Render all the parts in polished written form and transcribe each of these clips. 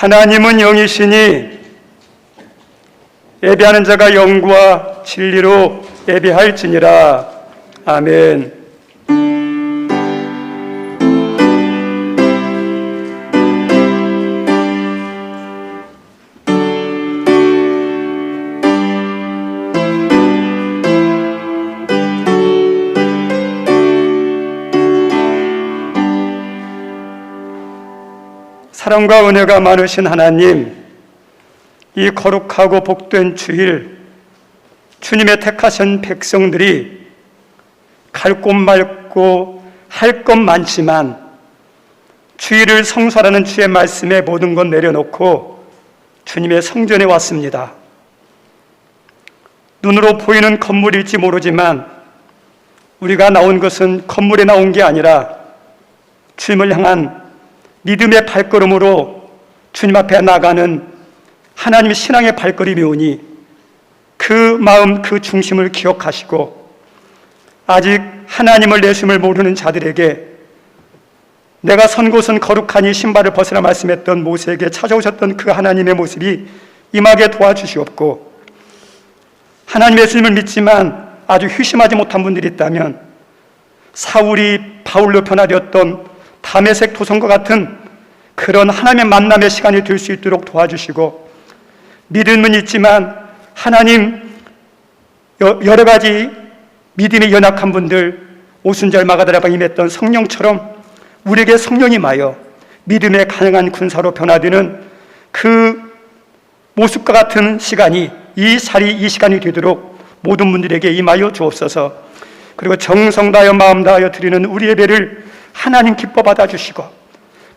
하나님은 영이시니 예배하는 자가 영과 진리로 예배할지니라. 아멘. 사랑과 은혜가 많으신 하나님, 이 거룩하고 복된 주일, 주님의 택하신 백성들이 갈 곳 맑고 할 것 많지만 주일을 성수하라는 주의 말씀에 모든 것 내려놓고 주님의 성전에 왔습니다. 눈으로 보이는 건물일지 모르지만 우리가 나온 것은 건물에 나온 게 아니라 주님을 향한 믿음의 발걸음으로 주님 앞에 나가는 하나님의 신앙의 발걸음이 오니 그 마음, 그 중심을 기억하시고 아직 하나님을 내심을 모르는 자들에게 내가 선 곳은 거룩하니 신발을 벗으라 말씀했던 모세에게 찾아오셨던 그 하나님의 모습이 임하게 도와주시옵고, 하나님의 예수님을 믿지만 아주 휴심하지 못한 분들이 있다면 사울이 바울로 변화되었던 다메섹 도성과 같은 그런 하나님의 만남의 시간이 될 수 있도록 도와주시고, 믿음은 있지만 하나님 여러 가지 믿음이 연약한 분들, 오순절 마가다라방에 임했던 성령처럼 우리에게 성령이 임하여 믿음의 가능한 군사로 변화되는 그 모습과 같은 시간이 이 시간이 되도록 모든 분들에게 임하여 주옵소서. 그리고 정성 다하여 마음 다하여 드리는 우리 예배를 하나님 기뻐 받아주시고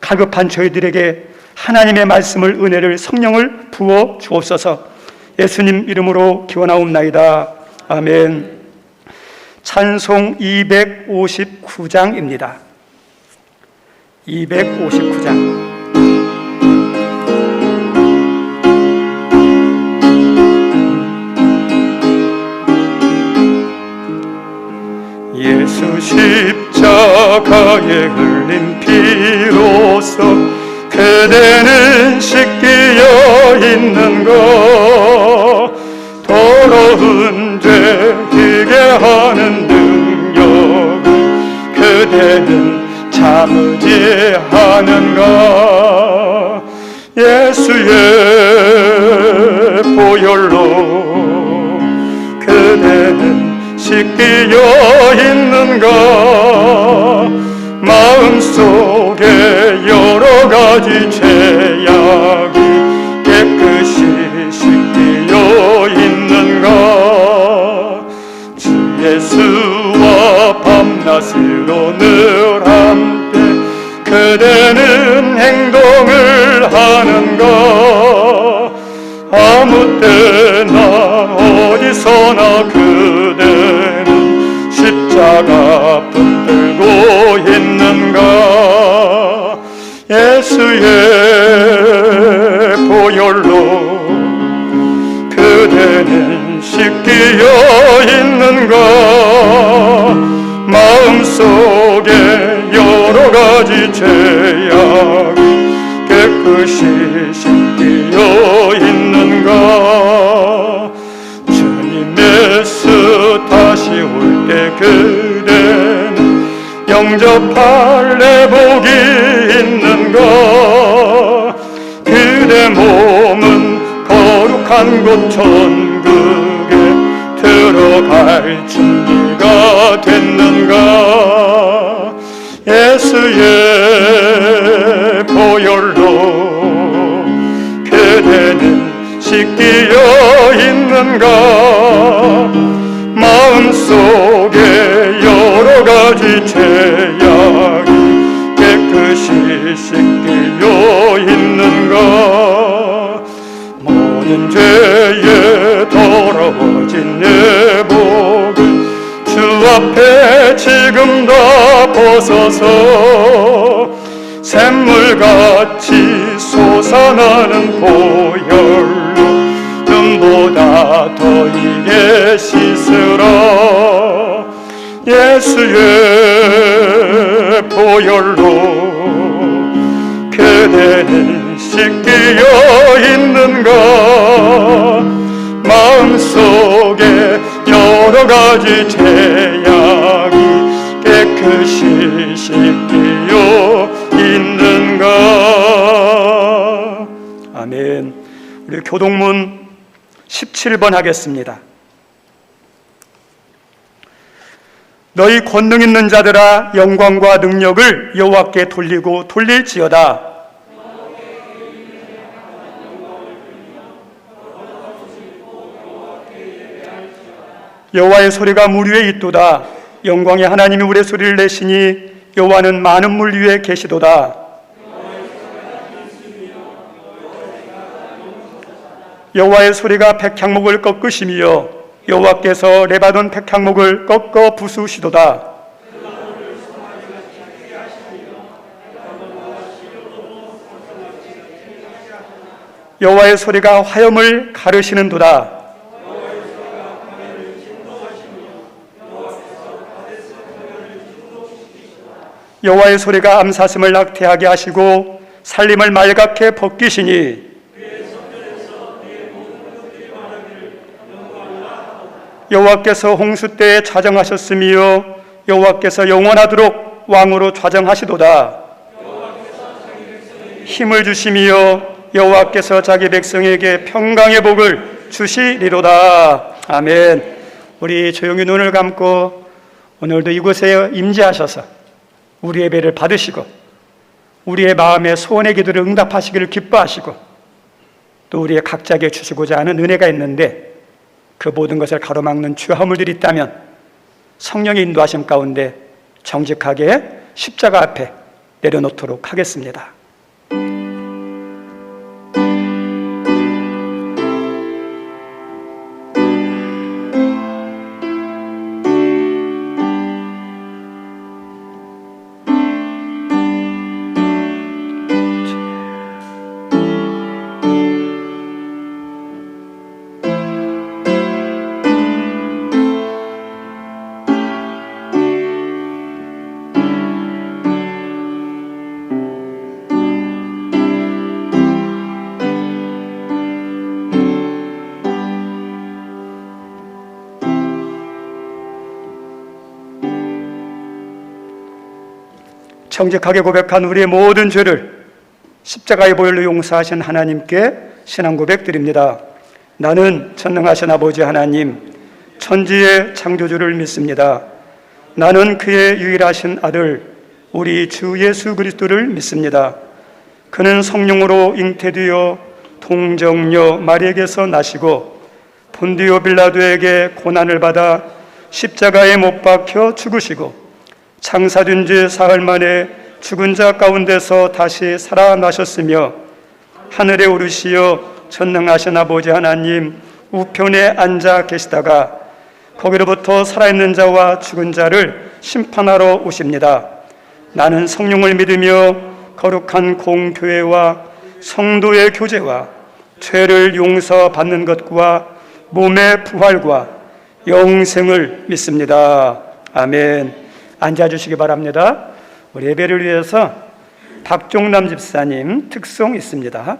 갈급한 저희들에게 하나님의 말씀을, 은혜를, 성령을 부어 주옵소서. 예수님 이름으로 기원하옵나이다. 아멘. 찬송 259장입니다. 259장. 예수 십자가에 흘린 피로써 그대는 씻기어 있는 것, 더러운 죄 지게 하는 능력을 그대는 참으지 하는가. 예수의 보혈로 그대는 씻기어 있는가. 마음속에 여러 가지 죄악이 깨끗이 씻기어 있는가. 주 예수와 밤낮으로 늘 함께 그대는 행동을 하는가. 아무 때나 어디서나 그대는 십자가 붙들고 있는가. 예수의 보혈로 그대는 씻기어 있는가. 마음속에 여러 가지 죄악이 깨끗이 씻기어 있는가. 주님 예수 다시 올 때 그대는 영접할 내복이 있는가. 그대 몸은 거룩한 곳 천국에 들어갈 준비가 됐는가. 예수의 보혈로 그대는 씻기어 있는가. 마음속에 여러 가지 죄악이 깨끗이 씻기어 있는가. 모든 죄에 더러워진 내복을 주 앞에 지금 다 벗어서 샘물같이 솟아나는 보혈로 눈보다 더 이게 씻으라. 예수의 보혈로 그대는 씻기어 있는가. 마음속에 여러 가지 죄악이 깨끗이 씻기어 있는가. 아멘. 우리 교동문 17번 하겠습니다. 너희 권능 있는 자들아, 영광과 능력을 여호와께 돌리고 돌릴지어다. 여호와의 소리가 물 위에 있도다. 영광의 하나님이 우레 소리를 내시니 여호와는 많은 물 위에 계시도다. 여호와의 소리가 백향목을 꺾으시며 여호와께서 레바논 백향목을 꺾어 부수시도다. 여호와의 소리가 화염을 가르시는도다. 여호와의 소리가 암사슴을 낙태하게 하시고 살림을 말갛게 벗기시니 여호와께서 홍수 때에 좌정하셨으며 여호와께서 영원하도록 왕으로 좌정하시도다. 힘을 주시며 여호와께서 자기 백성에게 평강의 복을 주시리로다. 아멘. 우리 조용히 눈을 감고 오늘도 이곳에 임재하셔서 우리 예배를 받으시고 우리의 마음의 소원의 기도를 응답하시기를 기뻐하시고 또 우리의 각자에게 주시고자 하는 은혜가 있는데 그 모든 것을 가로막는 죄화물들이 있다면 성령의 인도하심 가운데 정직하게 십자가 앞에 내려놓도록 하겠습니다. 정직하게 고백한 우리의 모든 죄를 십자가의 보혈로 용서하신 하나님께 신앙 고백드립니다. 나는 전능하신 아버지 하나님, 천지의 창조주를 믿습니다. 나는 그의 유일하신 아들 우리 주 예수 그리스도를 믿습니다. 그는 성령으로 잉태되어 동정녀 마리에게서 나시고 본디오 빌라도에게 고난을 받아 십자가에 못 박혀 죽으시고 창사된 지 사흘 만에 죽은 자 가운데서 다시 살아나셨으며 하늘에 오르시어 전능하신 아버지 하나님 우편에 앉아 계시다가 거기로부터 살아있는 자와 죽은 자를 심판하러 오십니다. 나는 성령을 믿으며 거룩한 공교회와 성도의 교제와 죄를 용서받는 것과 몸의 부활과 영생을 믿습니다. 아멘. 앉아주시기 바랍니다. 우리 예배를 위해서 박종남 집사님 특송 있습니다.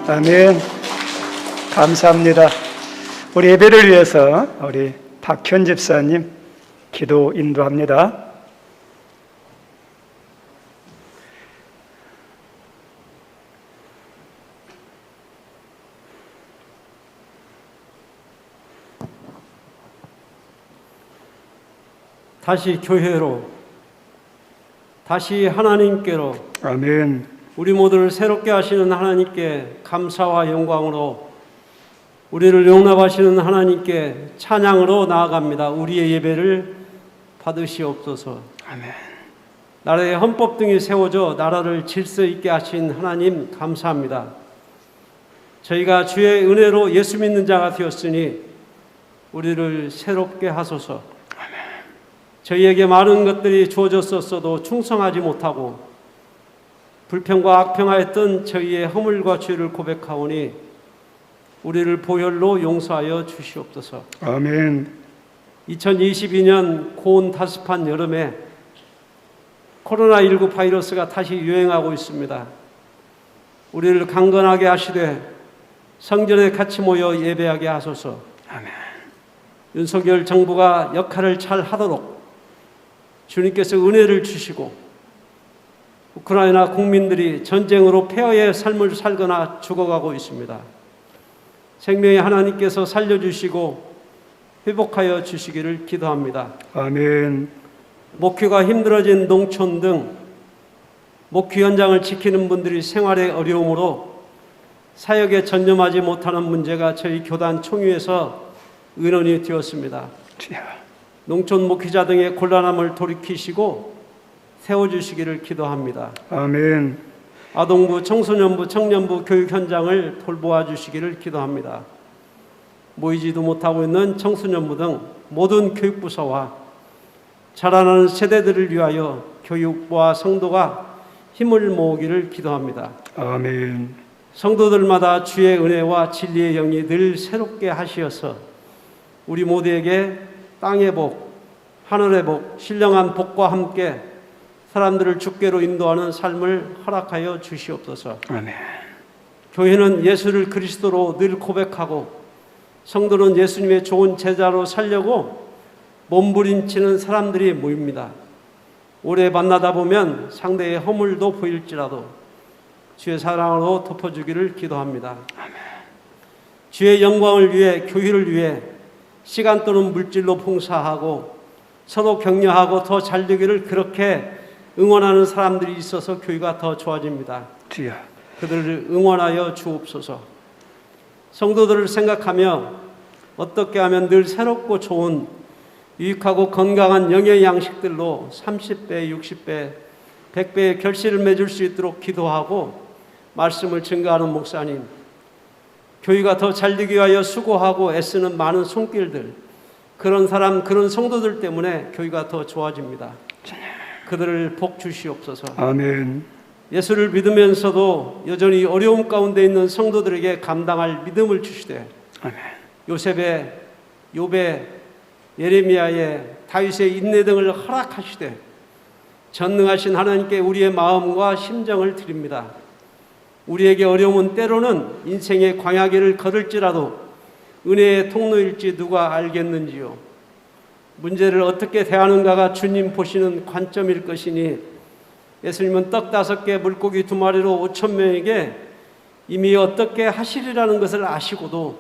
아멘. 감사합니다. 우리 예배를 위해서 우리 박현 집사님 기도 인도합니다. 다시 교회로, 다시 하나님께로, 아멘. 우리 모두를 새롭게 하시는 하나님께 감사와 영광으로, 우리를 용납하시는 하나님께 찬양으로 나아갑니다. 우리의 예배를 받으시옵소서. 아멘. 나라의 헌법 등이 세워져 나라를 질서 있게 하신 하나님 감사합니다. 저희가 주의 은혜로 예수 믿는 자가 되었으니 우리를 새롭게 하소서. 저희에게 많은 것들이 주어졌었어도 충성하지 못하고 불평과 악평하였던 저희의 허물과 죄를 고백하오니 우리를 보혈로 용서하여 주시옵소서. 아멘. 2022년 고온 다습한 여름에 코로나19 바이러스가 다시 유행하고 있습니다. 우리를 강건하게 하시되 성전에 같이 모여 예배하게 하소서. 아멘. 윤석열 정부가 역할을 잘 하도록 주님께서 은혜를 주시고 우크라이나 국민들이 전쟁으로 폐허의 삶을 살거나 죽어가고 있습니다. 생명의 하나님께서 살려주시고 회복하여 주시기를 기도합니다. 아멘. 목회가 힘들어진 농촌 등 목회 현장을 지키는 분들이 생활의 어려움으로 사역에 전념하지 못하는 문제가 저희 교단 총회에서 의논이 되었습니다. 농촌 목회자 등의 곤란함을 돌이키시고 세워주시기를 기도합니다. 아멘. 아동부, 청소년부, 청년부 교육 현장을 돌보아 주시기를 기도합니다. 모이지도 못하고 있는 청소년부 등 모든 교육부서와 자라나는 세대들을 위하여 교육부와 성도가 힘을 모으기를 기도합니다. 아멘. 성도들마다 주의 은혜와 진리의 영이 늘 새롭게 하시어서 우리 모두에게 땅의 복, 하늘의 복, 신령한 복과 함께 사람들을 주께로 인도하는 삶을 허락하여 주시옵소서. 아멘. 교회는 예수를 그리스도로 늘 고백하고 성도는 예수님의 좋은 제자로 살려고 몸부림치는 사람들이 모입니다. 오래 만나다 보면 상대의 허물도 보일지라도 주의 사랑으로 덮어주기를 기도합니다. 아멘. 주의 영광을 위해, 교회를 위해 시간 또는 물질로 봉사하고 서로 격려하고 더 잘되기를 그렇게 응원하는 사람들이 있어서 교회가 더 좋아집니다. 주여. 그들을 응원하여 주옵소서. 성도들을 생각하며 어떻게 하면 늘 새롭고 좋은 유익하고 건강한 영의 양식들로 30배, 60배, 100배의 결실을 맺을 수 있도록 기도하고 말씀을 증거하는 목사님, 교회가 더 잘되기 위하여 수고하고 애쓰는 많은 손길들, 그런 사람, 그런 성도들 때문에 교회가 더 좋아집니다. 그들을 복 주시옵소서. 아멘. 예수를 믿으면서도 여전히 어려움 가운데 있는 성도들에게 감당할 믿음을 주시되 아멘. 요셉의, 욥의, 예레미야의, 다윗의 인내 등을 허락하시되 전능하신 하나님께 우리의 마음과 심정을 드립니다. 우리에게 어려움은 때로는 인생의 광야길을 걸을지라도 은혜의 통로일지 누가 알겠는지요. 문제를 어떻게 대하는가가 주님 보시는 관점일 것이니 예수님은 떡 5개 물고기 2마리로 5,000명에게 이미 어떻게 하시리라는 것을 아시고도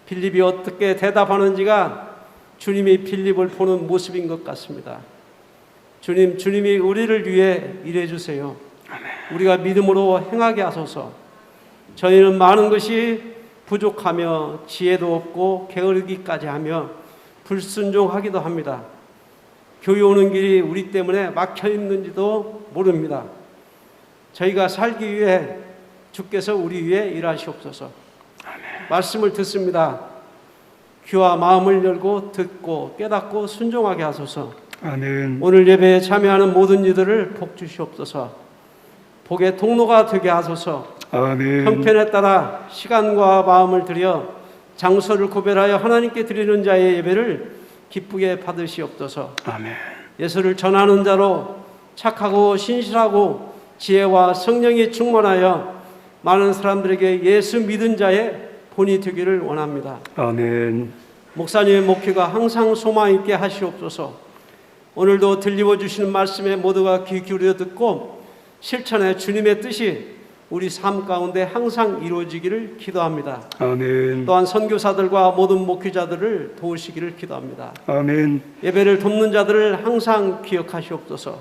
빌립이 어떻게 대답하는지가 주님이 빌립을 보는 모습인 것 같습니다. 주님이 우리를 위해 일해 주세요. 우리가 믿음으로 행하게 하소서. 저희는 많은 것이 부족하며 지혜도 없고 게으르기까지 하며 불순종하기도 합니다. 교회 오는 길이 우리 때문에 막혀 있는지도 모릅니다. 저희가 살기 위해 주께서 우리 위해 일하시옵소서. 말씀을 듣습니다. 귀와 마음을 열고 듣고 깨닫고 순종하게 하소서. 아멘. 오늘 예배에 참여하는 모든 이들을 복 주시옵소서. 복의 통로가 되게 하소서. 아멘. 형편에 따라 시간과 마음을 들여 장소를 구별하여 하나님께 드리는 자의 예배를 기쁘게 받으시옵소서. 아멘. 예수를 전하는 자로 착하고 신실하고 지혜와 성령이 충만하여 많은 사람들에게 예수 믿은 자의 본이 되기를 원합니다. 아멘. 목사님의 목회가 항상 소망 있게 하시옵소서. 오늘도 들리워 주시는 말씀에 모두가 귀 기울여 듣고 실천해 주님의 뜻이 우리 삶 가운데 항상 이루어지기를 기도합니다. 아멘. 또한 선교사들과 모든 목회자들을 도우시기를 기도합니다. 아멘. 예배를 돕는 자들을 항상 기억하시옵소서.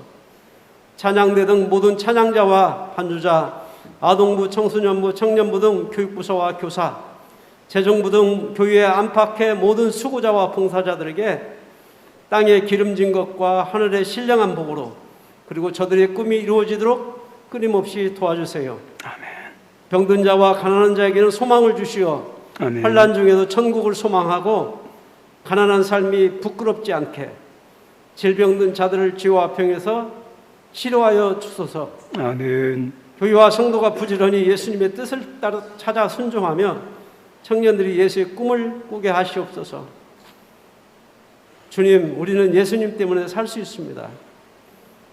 찬양대 등 모든 찬양자와 반주자, 아동부, 청소년부, 청년부 등 교육부서와 교사, 재정부 등 교회의 안팎의 모든 수고자와 봉사자들에게 땅에 기름진 것과 하늘의 신령한 복으로 그리고 저들의 꿈이 이루어지도록 끊임없이 도와주세요. 아멘. 병든 자와 가난한 자에게는 소망을 주시어 아멘. 환난 중에도 천국을 소망하고 가난한 삶이 부끄럽지 않게 질병든 자들을 지와 병에서 치료하여 주소서. 아멘. 교회와 성도가 부지런히 예수님의 뜻을 따라 찾아 순종하며 청년들이 예수의 꿈을 꾸게 하시옵소서. 주님, 우리는 예수님 때문에 살 수 있습니다.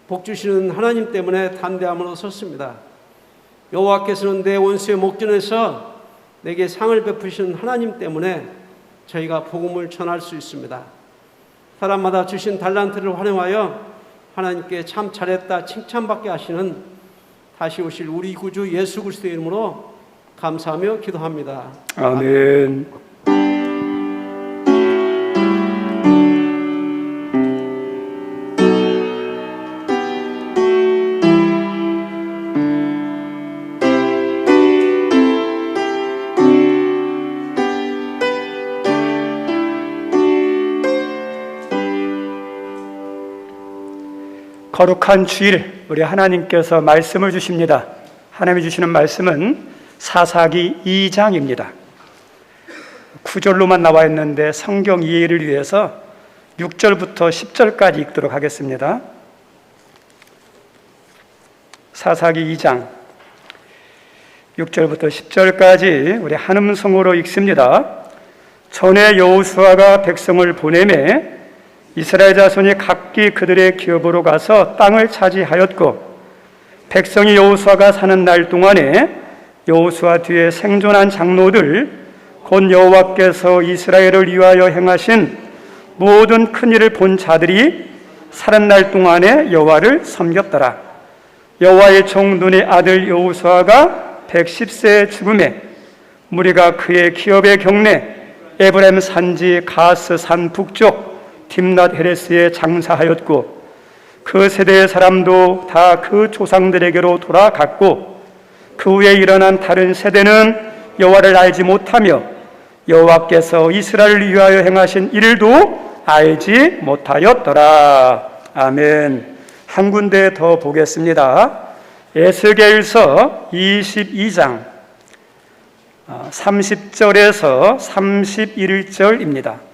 복 주시는 하나님 때문에 담대함으로 섰습니다. 여호와께서는 내 원수의 목전에서 내게 상을 베푸시는 하나님 때문에 저희가 복음을 전할 수 있습니다. 사람마다 주신 달란트를 활용하여 하나님께 참 잘했다 칭찬받게 하시는 다시 오실 우리 구주 예수 그리스도의 이름으로 감사하며 기도합니다. 아멘. 거룩한 주일 우리 하나님께서 말씀을 주십니다. 하나님이 주시는 말씀은 사사기 2장입니다. 구절로만 나와 있는데 성경 이해를 위해서 6절부터 10절까지 읽도록 하겠습니다. 사사기 2장 6절부터 10절까지 우리 한음성으로 읽습니다. 전에 여호수아가 백성을 보내매 이스라엘 자손이 각기 그들의 기업으로 가서 땅을 차지하였고 백성이 여호수아가 사는 날 동안에 여호수아 뒤에 생존한 장로들 곧 여호와께서 이스라엘을 위하여 행하신 모든 큰 일을 본 자들이 사는 날 동안에 여호와를 섬겼더라. 여호와의 종 눈의 아들 여호수아가 110세에 죽음에 무리가 그의 기업의 경내 에브라임 산지 가스 산 북쪽 딥낫 헤레스에 장사하였고 그 세대의 사람도 다 그 조상들에게로 돌아갔고 그 후에 일어난 다른 세대는 여호와를 알지 못하며 여호와께서 이스라엘을 위하여 행하신 일도 알지 못하였더라. 아멘. 한 군데 더 보겠습니다. 에스겔서 22장 30절에서 31절입니다.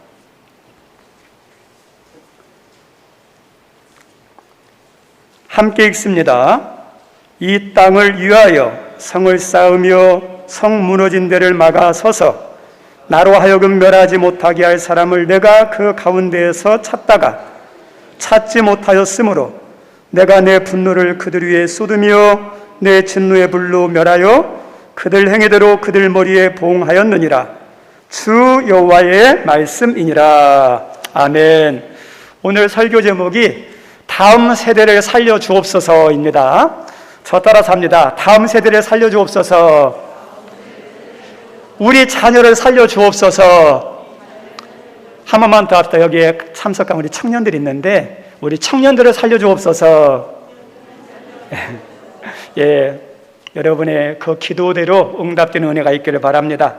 함께 읽습니다. 이 땅을 위하여 성을 쌓으며 성 무너진 데를 막아 서서 나로 하여금 멸하지 못하게 할 사람을 내가 그 가운데에서 찾다가 찾지 못하였으므로 내가 내 분노를 그들 위에 쏟으며 내 진노의 불로 멸하여 그들 행위대로 그들 머리에 보응하였느니라. 주 여호와의 말씀이니라. 아멘. 오늘 설교 제목이 다음 세대를 살려주옵소서입니다. 저 따라서 합니다. 다음 세대를 살려주옵소서. 우리 자녀를 살려주옵소서. 한 번만 더 합시다. 여기에 참석한 우리 청년들이 있는데 우리 청년들을 살려주옵소서. 예, 여러분의 그 기도대로 응답되는 은혜가 있기를 바랍니다.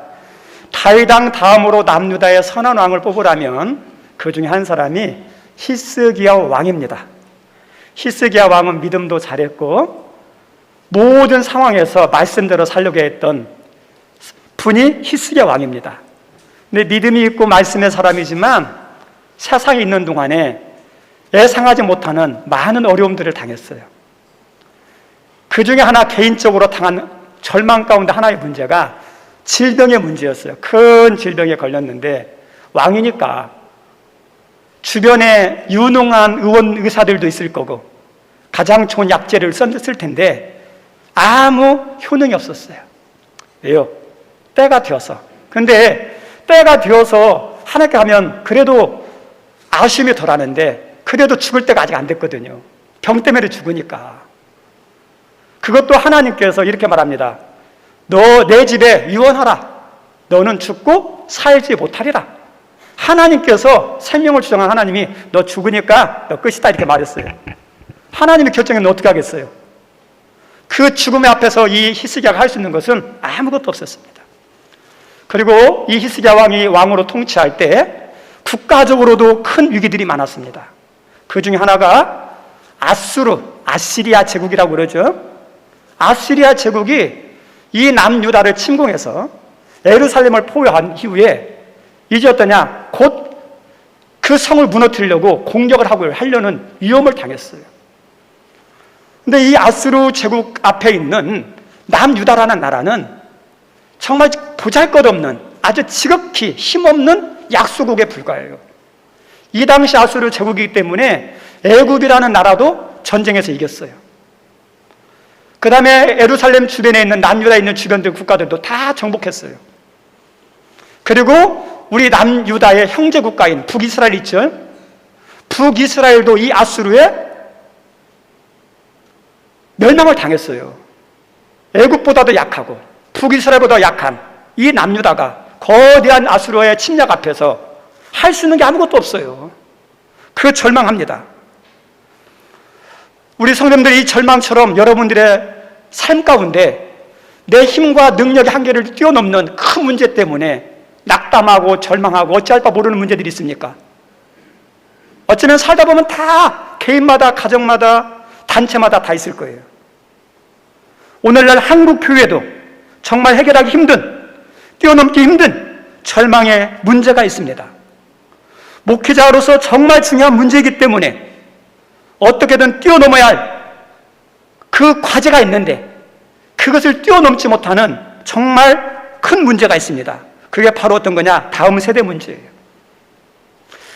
다윗왕 다음으로 남유다의 선한 왕을 뽑으라면 그 중에 한 사람이 히스기야 왕입니다. 히스기야 왕은 믿음도 잘했고 모든 상황에서 말씀대로 살려게 했던 분이 히스기야 왕입니다. 근데 믿음이 있고 말씀의 사람이지만 세상에 있는 동안에 예상하지 못하는 많은 어려움들을 당했어요. 그 중에 하나 개인적으로 당한 절망 가운데 하나의 문제가 질병의 문제였어요. 큰 질병에 걸렸는데 왕이니까 주변에 유능한 의원 의사들도 있을 거고 가장 좋은 약재를 썼을 텐데 아무 효능이 없었어요. 때가 되어서. 근데 때가 되어서 하나님께 가면 그래도 아쉬움이 덜하는데 그래도 죽을 때가 아직 안 됐거든요. 병 때문에 죽으니까. 그것도 하나님께서 이렇게 말합니다. 너 내 집에 유언하라. 너는 죽고 살지 못하리라. 하나님께서 생명을 주장한 하나님이 너 죽으니까 너 끝이다 이렇게 말했어요. 하나님이 결정했는데 어떻게 하겠어요? 그 죽음의 앞에서 이 히스기야가 할 수 있는 것은 아무것도 없었습니다. 그리고 이 히스기야 왕이 왕으로 통치할 때 국가적으로도 큰 위기들이 많았습니다. 그 중에 하나가 아시리아 제국이라고 그러죠. 아시리아 제국이 이 남유다를 침공해서 예루살렘을 포위한 이후에 이제 어떠냐? 곧 그 성을 무너뜨리려고 공격을 하려는 위험을 당했어요. 근데 이 아수르 제국 앞에 있는 남유다라는 나라는 정말 보잘것없는 아주 지극히 힘없는 약소국에 불과해요. 이 당시 아수르 제국이기 때문에 애굽이라는 나라도 전쟁에서 이겼어요. 그 다음에 예루살렘 주변에 있는 남유다에 있는 주변들 국가들도 다 정복했어요. 그리고 우리 남유다의 형제 국가인 북이스라엘 있죠. 북이스라엘도 이 아수르에 멸망을 당했어요. 애굽보다도 약하고 북이스라엘보다 약한 이 남유다가 거대한 아수르의 침략 앞에서 할 수 있는 게 아무것도 없어요. 그 절망합니다. 우리 성도님들이 이 절망처럼 여러분들의 삶 가운데 내 힘과 능력의 한계를 뛰어넘는 큰 문제 때문에 낙담하고 절망하고 어찌할 바 모르는 문제들이 있습니까? 어쩌면 살다 보면 다 개인마다 가정마다 단체마다 다 있을 거예요. 오늘날 한국 교회도 정말 해결하기 힘든, 뛰어넘기 힘든 절망의 문제가 있습니다. 목회자로서 정말 중요한 문제이기 때문에 어떻게든 뛰어넘어야 할 그 과제가 있는데 그것을 뛰어넘지 못하는 정말 큰 문제가 있습니다. 그게 바로 어떤 거냐? 다음 세대 문제예요.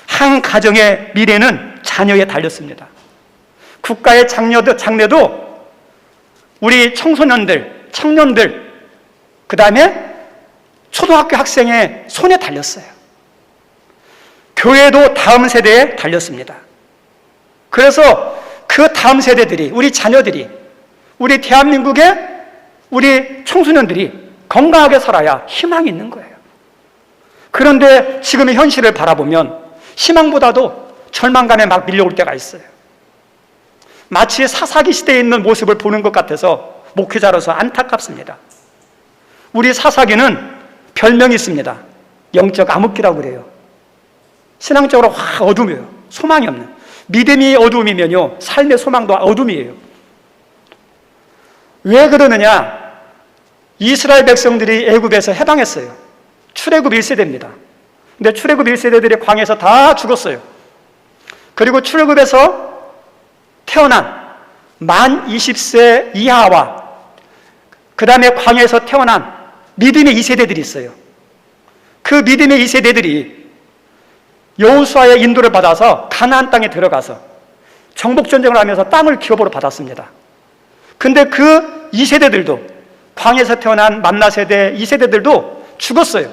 한 가정의 미래는 자녀에 달렸습니다. 국가의 장래도 우리 청소년들, 청년들, 그 다음에 초등학교 학생의 손에 달렸어요. 교회도 다음 세대에 달렸습니다. 그래서 그 다음 세대들이, 우리 자녀들이, 우리 대한민국의 우리 청소년들이 건강하게 살아야 희망이 있는 거예요. 그런데 지금의 현실을 바라보면 희망보다도 절망감에 막 밀려올 때가 있어요. 마치 사사기 시대에 있는 모습을 보는 것 같아서 목회자로서 안타깝습니다. 우리 사사기는 별명이 있습니다. 영적 암흑기라고 그래요. 신앙적으로 확 어둠이에요. 소망이 없는. 믿음이 어둠이면요, 삶의 소망도 어둠이에요. 왜 그러느냐? 이스라엘 백성들이 애굽에서 해방했어요. 출애굽 1세대입니다. 근데 출애굽 1세대들이 광야에서 다 죽었어요. 그리고 출애굽에서 태어난 만 20세 이하와 그 다음에 광야에서 태어난 믿음의 2세대들이 있어요. 그 믿음의 2세대들이 여호수아의 인도를 받아서 가나안 땅에 들어가서 정복전쟁을 하면서 땅을 기업으로 받았습니다. 근데 그 2세대들도, 광야에서 태어난 만나 세대 2세대들도 죽었어요.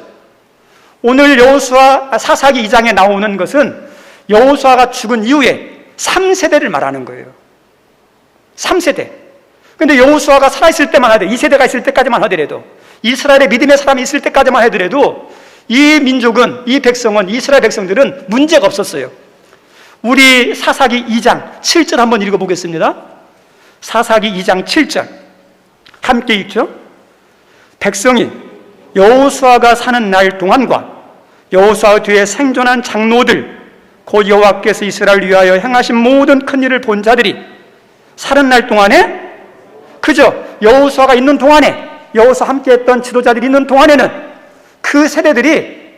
오늘 여호수아 사사기 2장에 나오는 것은 여호수아가 죽은 이후에 3세대를 말하는 거예요. 3세대. 근데 여호수아가 살아있을 때만 하더라도, 2세대가 있을 때까지만 하더라도, 이스라엘의 믿음의 사람이 있을 때까지만 하더라도 이 민족은, 이 백성은, 이스라엘 백성들은 문제가 없었어요. 우리 사사기 2장 7절 한번 읽어보겠습니다. 사사기 2장 7절 함께 읽죠. 백성이 여호수아가 사는 날 동안과 여호수아 뒤에 생존한 장로들 곧 여호와께서 이스라엘을 위하여 행하신 모든 큰 일을 본 자들이 사는 날 동안에, 그저 여호수아가 있는 동안에, 여호수아 함께했던 지도자들이 있는 동안에는 그 세대들이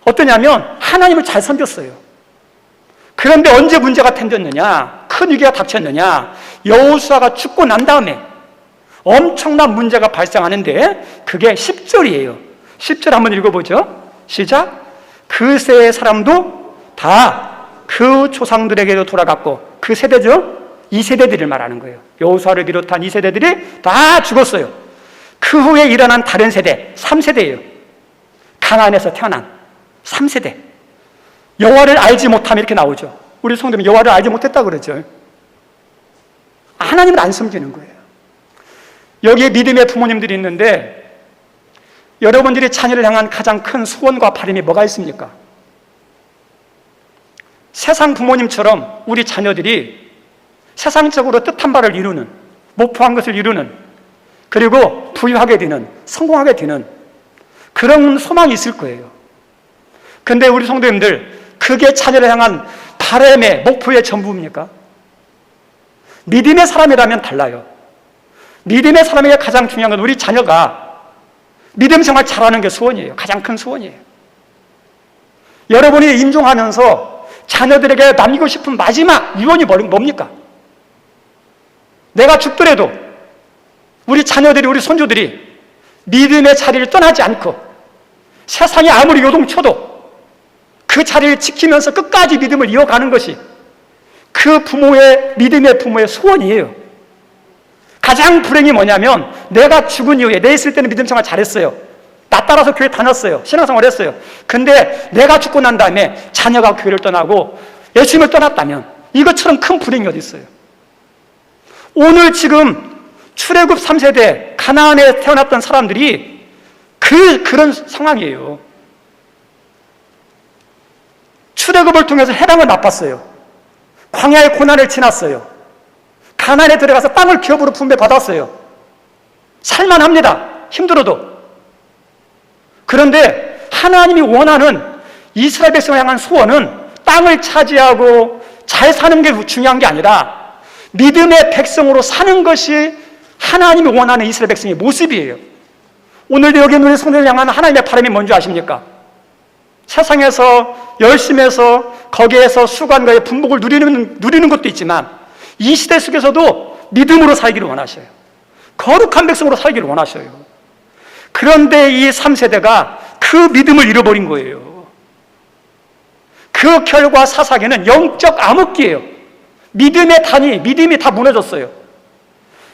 어떠냐면 하나님을 잘 섬겼어요. 그런데 언제 문제가 생겼느냐, 큰 위기가 닥쳤느냐, 여호수아가 죽고 난 다음에 엄청난 문제가 발생하는데 그게 10절이에요. 10절 한번 읽어보죠. 시작. 그 세의 사람도 다 그 조상들에게도 돌아갔고, 그 세대죠? 2세대들을 말하는 거예요. 여호수아를 비롯한 2세대들이 다 죽었어요. 그 후에 일어난 다른 세대, 3세대예요. 가나안에서 태어난 3세대. 여호와를 알지 못하면 이렇게 나오죠. 우리 성도는 여호와를 알지 못했다 그러죠. 하나님을 안 섬기는 거예요. 여기에 믿음의 부모님들이 있는데 여러분들이 자녀를 향한 가장 큰 소원과 바람이 뭐가 있습니까? 세상 부모님처럼 우리 자녀들이 세상적으로 뜻한 바를 이루는, 목표한 것을 이루는, 그리고 부유하게 되는, 성공하게 되는 그런 소망이 있을 거예요. 근데 우리 성도님들, 그게 자녀를 향한 바람의 목표의 전부입니까? 믿음의 사람이라면 달라요. 믿음의 사람에게 가장 중요한 건 우리 자녀가 믿음 생활 잘하는 게 소원이에요. 가장 큰 소원이에요. 여러분이 임종하면서 자녀들에게 남기고 싶은 마지막 유언이 뭡니까? 내가 죽더라도 우리 자녀들이, 우리 손주들이 믿음의 자리를 떠나지 않고 세상이 아무리 요동쳐도 그 자리를 지키면서 끝까지 믿음을 이어가는 것이 그 부모의, 믿음의 부모의 소원이에요. 가장 불행이 뭐냐면 내가 죽은 이후에, 내 있을 때는 믿음 생활 잘했어요. 나 따라서 교회 다녔어요. 신앙생활 했어요. 근데 내가 죽고 난 다음에 자녀가 교회를 떠나고 예수님을 떠났다면 이것처럼 큰 불행이 어디 있어요? 오늘 지금 출애굽 3세대 가나안에 태어났던 사람들이 그런 상황이에요. 출애굽을 통해서 해방을 맛봤어요. 광야의 고난을 지났어요. 가나안에 들어가서 땅을 기업으로 분배받았어요. 살만합니다. 힘들어도. 그런데 하나님이 원하는 이스라엘 백성을 향한 소원은 땅을 차지하고 잘 사는 게 중요한 게 아니라 믿음의 백성으로 사는 것이 하나님이 원하는 이스라엘 백성의 모습이에요. 오늘도 여기 우리 성도를 향한 하나님의 바람이 뭔지 아십니까? 세상에서 열심히 해서 거기에서 수관과의 분복을 누리는 것도 있지만 이 시대 속에서도 믿음으로 살기를 원하셔요. 거룩한 백성으로 살기를 원하셔요. 그런데 이 3세대가 그 믿음을 잃어버린 거예요. 그 결과 사사기는 영적 암흑기예요. 믿음의 단위, 믿음이 다 무너졌어요.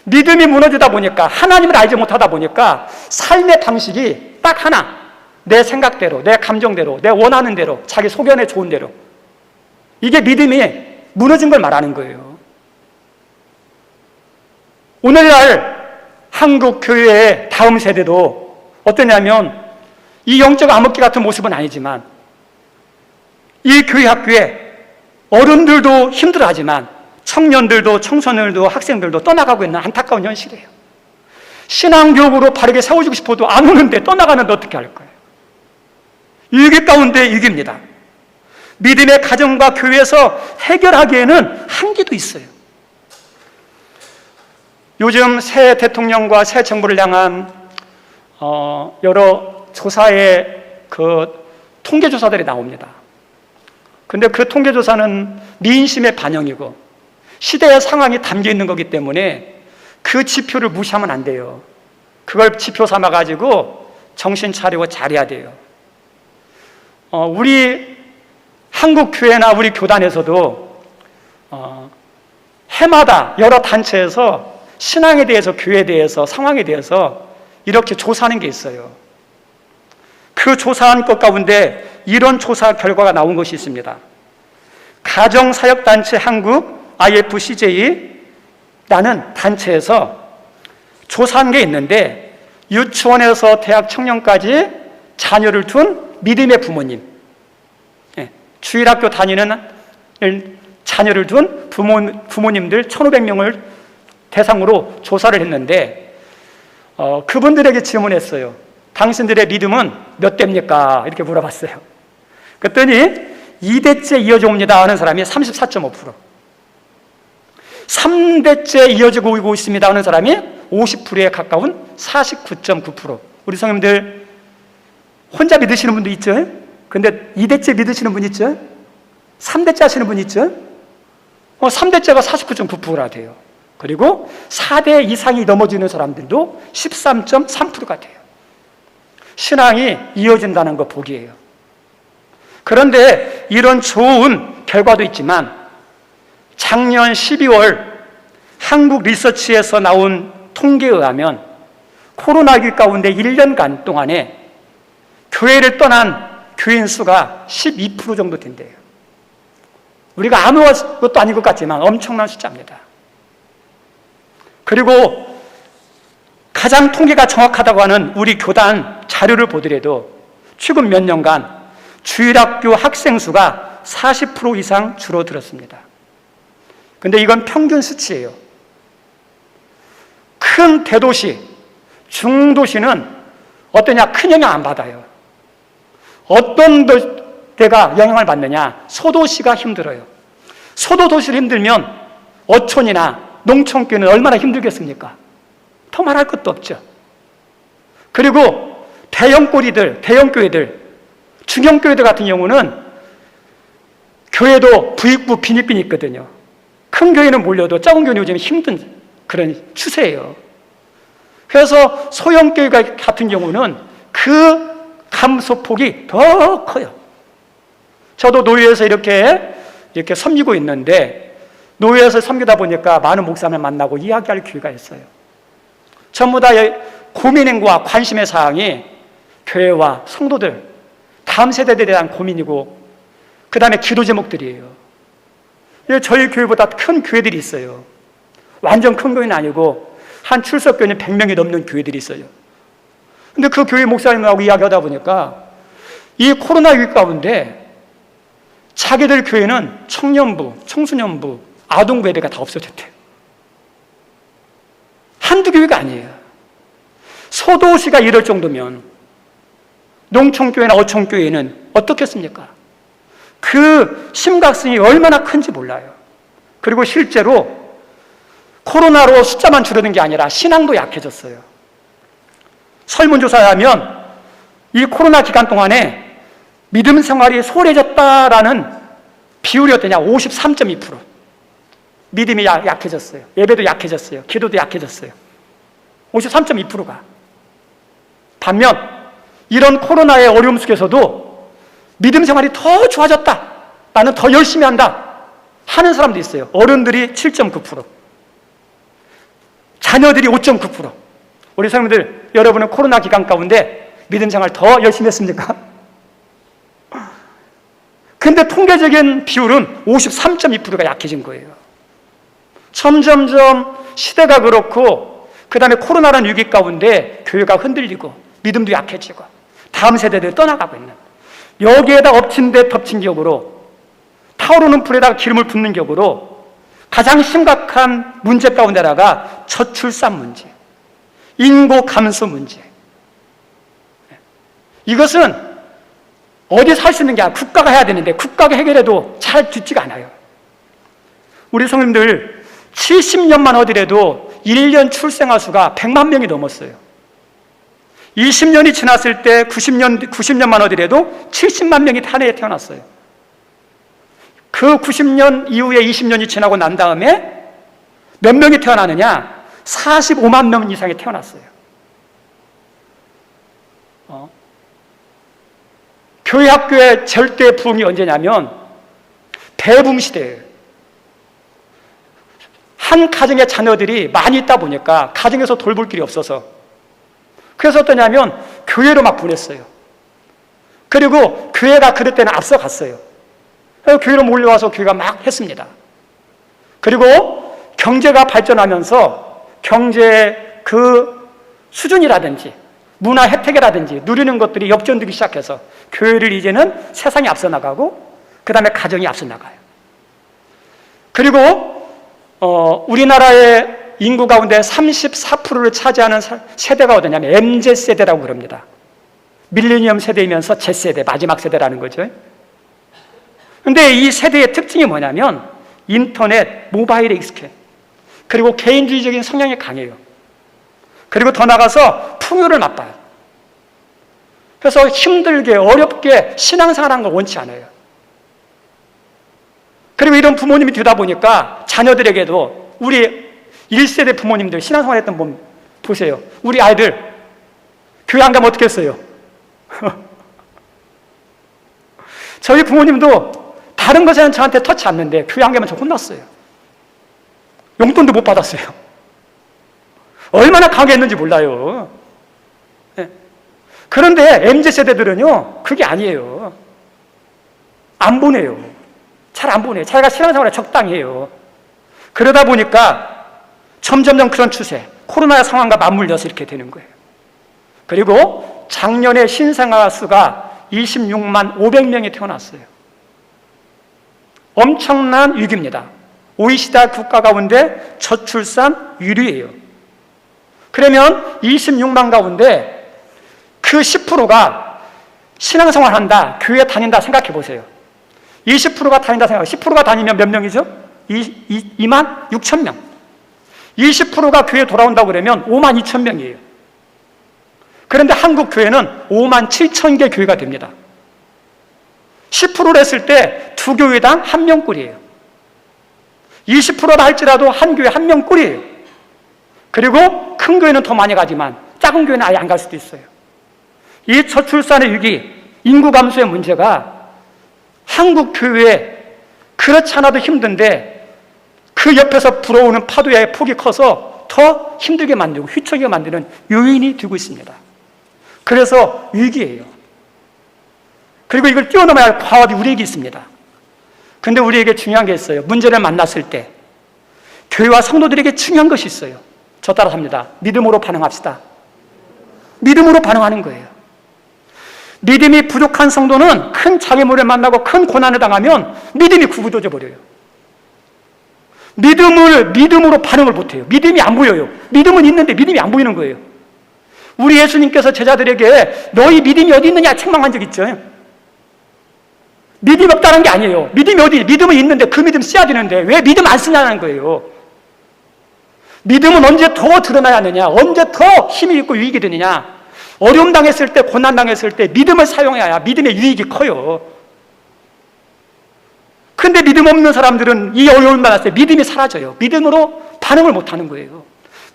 믿음이 무너지다 보니까, 하나님을 알지 못하다 보니까 삶의 방식이 딱 하나, 내 생각대로, 내 감정대로, 내 원하는 대로, 자기 소견에 좋은 대로, 이게 믿음이 무너진 걸 말하는 거예요. 오늘날 한국 교회의 다음 세대도 어떠냐면 이 영적 암흑기 같은 모습은 아니지만 이 교회 학교에 어른들도 힘들어하지만 청년들도, 청소년들도, 학생들도 떠나가고 있는 안타까운 현실이에요. 신앙교육으로 바르게 세워주고 싶어도 안 오는데, 떠나가는데 어떻게 할 거예요? 위기 가운데 위기입니다. 믿음의 가정과 교회에서 해결하기에는 한계도 있어요. 요즘 새 대통령과 새 정부를 향한 여러 조사의 통계조사들이 나옵니다. 근데 그 통계조사는 민심의 반영이고 시대의 상황이 담겨 있는 거기 때문에 그 지표를 무시하면 안 돼요. 그걸 지표 삼아가지고 정신 차리고 잘해야 돼요. 우리 한국 교회나 우리 교단에서도 해마다 여러 단체에서 신앙에 대해서, 교회에 대해서, 상황에 대해서 이렇게 조사하는 게 있어요. 그 조사한 것 가운데 이런 조사 결과가 나온 것이 있습니다. 가정사역단체 한국 IFCJ라는 단체에서 조사한 게 있는데, 유치원에서 대학 청년까지 자녀를 둔 믿음의 부모님, 주일학교 다니는 자녀를 둔 부모님들 1,500명을 대상으로 조사를 했는데 그분들에게 질문했어요. 당신들의 믿음은 몇 대입니까? 이렇게 물어봤어요. 그랬더니 2대째 이어져 옵니다 하는 사람이 34.5%, 3대째 이어지고 오고 있습니다 하는 사람이 50%에 가까운 49.9%. 우리 성님들 혼자 믿으시는 분도 있죠? 근데 2대째 믿으시는 분 있죠? 3대째 하시는 분 있죠? 3대째가 49.9%가 돼요. 그리고 4대 이상이 넘어지는 사람들도 13.3%가 돼요. 신앙이 이어진다는 거 복이에요. 그런데 이런 좋은 결과도 있지만 작년 12월 한국 리서치에서 나온 통계에 의하면 코로나19 가운데 1년간 동안에 교회를 떠난 교인 수가 12% 정도 된대요. 우리가 아무것도 아닌 것 같지만 엄청난 숫자입니다. 그리고 가장 통계가 정확하다고 하는 우리 교단 자료를 보더라도 최근 몇 년간 주일학교 학생 수가 40% 이상 줄어들었습니다. 근데 이건 평균 수치예요. 큰 대도시, 중도시는 어떠냐? 큰 영향 안 받아요. 어떤 데가 영향을 받느냐? 소도시가 힘들어요. 소도 도시를 힘들면 어촌이나 농촌교회는 얼마나 힘들겠습니까? 더 말할 것도 없죠. 그리고 대형 꼬리들, 대형 교회들, 중형 교회들 같은 경우는 교회도 부익부 빈익빈이 있거든요. 큰 교회는 몰려도 작은 교회는 요즘 힘든 그런 추세예요. 그래서 소형 교회 같은 경우는 그 감소폭이 더 커요. 저도 노예에서 이렇게 섬기고 있는데, 노예에서 섬기다 보니까 많은 목사님을 만나고 이야기할 기회가 있어요. 전부 다 고민과 관심의 사항이 교회와 성도들, 다음 세대들에 대한 고민이고, 그 다음에 기도 제목들이에요. 저희 교회보다 큰 교회들이 있어요. 완전 큰 교회는 아니고 한 출석교회는 100명이 넘는 교회들이 있어요. 근데 그 교회 목사님하고 이야기하다 보니까 이 코로나19 가운데 자기들 교회는 청년부, 청소년부, 아동부 예배가 다 없어졌대요. 한두 교회가 아니에요. 소도시가 이럴 정도면 농촌교회나 어촌교회는 어떻겠습니까? 그 심각성이 얼마나 큰지 몰라요. 그리고 실제로 코로나로 숫자만 줄어든 게 아니라 신앙도 약해졌어요. 설문조사에 하면 이 코로나 기간 동안에 믿음 생활이 소홀해졌다라는 비율이 어떠냐? 53.2%. 믿음이 약해졌어요. 예배도 약해졌어요. 기도도 약해졌어요. 53.2%가. 반면 이런 코로나의 어려움 속에서도 믿음 생활이 더 좋아졌다, 나는 더 열심히 한다 하는 사람도 있어요. 어른들이 7.9%, 자녀들이 5.9%. 우리 성도들, 여러분은 코로나 기간 가운데 믿음 생활 더 열심히 했습니까? 근데 통계적인 비율은 53.2%가 약해진 거예요. 점점점 시대가 그렇고, 그 다음에 코로나라는 위기 가운데 교회가 흔들리고 믿음도 약해지고 다음 세대들이 떠나가고 있는, 여기에다 엎친 데 덮친 격으로, 타오르는 불에다가 기름을 붓는 격으로 가장 심각한 문제 가운데다가 저출산 문제, 인구 감소 문제. 이것은 어디서 할 수 있는 게 아니라 국가가 해야 되는데 국가가 해결해도 잘 듣지가 않아요. 우리 성님들 70년만 하더라도 1년 출생아 수가 100만 명이 넘었어요. 20년이 지났을 때 90년만 하더라도 70만 명이 탄핵에 태어났어요. 그 90년 이후에 20년이 지나고 난 다음에 몇 명이 태어나느냐? 45만 명 이상이 태어났어요. 교회 학교의 절대 부흥이 언제냐면 대부흥 시대예요. 한 가정의 자녀들이 많이 있다 보니까 가정에서 돌볼 길이 없어서, 그래서 어떠냐면 교회로 막 보냈어요. 그리고 교회가 그럴 때는 앞서갔어요. 그래서 교회로 몰려와서 교회가 막 했습니다. 그리고 경제가 발전하면서 경제 그 수준이라든지 문화 혜택이라든지 누리는 것들이 역전되기 시작해서 교회를 이제는 세상이 앞서 나가고 그 다음에 가정이 앞서 나가요. 그리고 우리나라의 인구 가운데 34%를 차지하는 세대가 어디냐면 MZ세대라고 그럽니다. 밀레니엄 세대이면서 Z세대, 마지막 세대라는 거죠. 그런데 이 세대의 특징이 뭐냐면 인터넷, 모바일에 익숙해. 그리고 개인주의적인 성향이 강해요. 그리고 더 나가서 풍요를 맛봐요. 그래서 힘들게 어렵게 신앙생활하는 걸 원치 않아요. 그리고 이런 부모님이 되다 보니까 자녀들에게도, 우리 1세대 부모님들 신앙생활 했던 분 보세요. 우리 아이들 교회 안 가면 어떻게 했어요? 저희 부모님도 다른 것에는 저한테 터치 않는데 교회 안 가면 저 혼났어요. 용돈도 못 받았어요. 얼마나 강했는지 몰라요. 그런데 MZ세대들은요, 그게 아니에요. 안 보내요. 잘 안 보내요. 자기가 신앙생활에 적당히 해요. 그러다 보니까 점점점 그런 추세, 코로나 상황과 맞물려서 이렇게 되는 거예요. 그리고 작년에 신생아 수가 26만 500명이 태어났어요. 엄청난 위기입니다. OECD 국가 가운데 저출산 1위예요. 그러면 26만 가운데 그 10%가 신앙생활 한다, 교회 다닌다 생각해 보세요. 20%가 다닌다 생각해, 10%가 다니면 몇 명이죠? 2만 6천 명. 20%가 교회 돌아온다고 그러면 5만 2천 명이에요. 그런데 한국 교회는 5만 7천 개 교회가 됩니다. 10%를 했을 때 두 교회당 한 명꼴이에요. 20%다 할지라도 한 교회 한 명꼴이에요. 그리고 큰 교회는 더 많이 가지만 작은 교회는 아예 안 갈 수도 있어요. 이 저출산의 위기, 인구 감소의 문제가 한국 교회에 그렇지 않아도 힘든데 그 옆에서 불어오는 파도의 폭이 커서 더 힘들게 만들고 휘청이게 만드는 요인이 되고 있습니다. 그래서 위기예요. 그리고 이걸 뛰어넘어야 할 과업이 우리에게 있습니다. 근데 우리에게 중요한 게 있어요. 문제를 만났을 때 교회와 성도들에게 중요한 것이 있어요. 저 따라 합니다. 믿음으로 반응합시다. 믿음으로 반응하는 거예요. 믿음이 부족한 성도는 큰 장애물을 만나고 큰 고난을 당하면 믿음이 구부러져 버려요. 믿음으로 반응을 못해요. 믿음이 안 보여요. 믿음은 있는데 믿음이 안 보이는 거예요. 우리 예수님께서 제자들에게 너희 믿음이 어디 있느냐 책망한 적 있죠. 믿음이 없다는 게 아니에요. 믿음이 어디, 믿음은 있는데 그 믿음 써야 되는데 왜 믿음 안 쓰냐는 거예요. 믿음은 언제 더 드러나야 하느냐, 언제 더 힘이 있고 유익이 되느냐, 어려움 당했을 때, 고난 당했을 때 믿음을 사용해야 믿음의 유익이 커요. 근데 믿음 없는 사람들은 이 어려움을 만났을 때 믿음이 사라져요. 믿음으로 반응을 못 하는 거예요.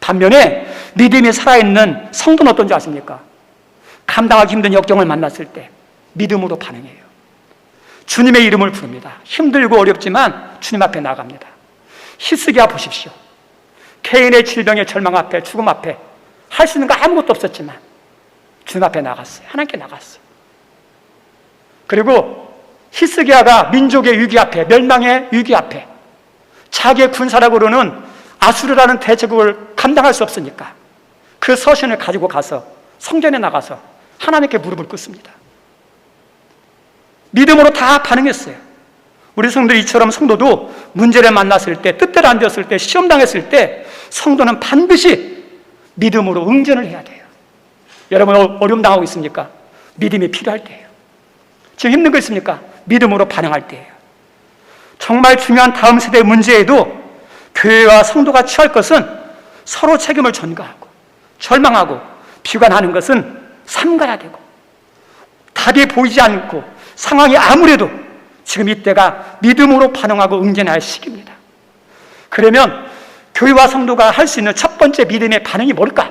반면에 믿음이 살아있는 성도는 어떤지 아십니까? 감당하기 힘든 역경을 만났을 때 믿음으로 반응해요. 주님의 이름을 부릅니다. 힘들고 어렵지만 주님 앞에 나갑니다. 히스기야 보십시오. 개인의 질병의 절망 앞에, 죽음 앞에 할 수 있는 거 아무것도 없었지만 주님 앞에 나갔어요. 하나님께 나갔어요. 그리고 히스기야가 민족의 위기 앞에, 멸망의 위기 앞에 자기의 군사력으로는 아수르라는 대제국을 감당할 수 없으니까 그 서신을 가지고 가서 성전에 나가서 하나님께 무릎을 꿇습니다. 믿음으로 다 반응했어요. 우리 성도 이처럼 성도도 문제를 만났을 때, 뜻대로 안 되었을 때, 시험 당했을 때 성도는 반드시 믿음으로 응전을 해야 돼요. 여러분 어려움 당하고 있습니까? 믿음이 필요할 때예요. 지금 힘든 거 있습니까? 믿음으로 반응할 때예요. 정말 중요한 다음 세대의 문제에도 교회와 성도가 취할 것은 서로 책임을 전가하고 절망하고 비관하는 것은 삼가야 되고, 답이 보이지 않고 상황이 아무래도 지금 이때가 믿음으로 반응하고 응전해야 할 시기입니다. 그러면 교회와 성도가 할 수 있는 첫 번째 믿음의 반응이 뭘까?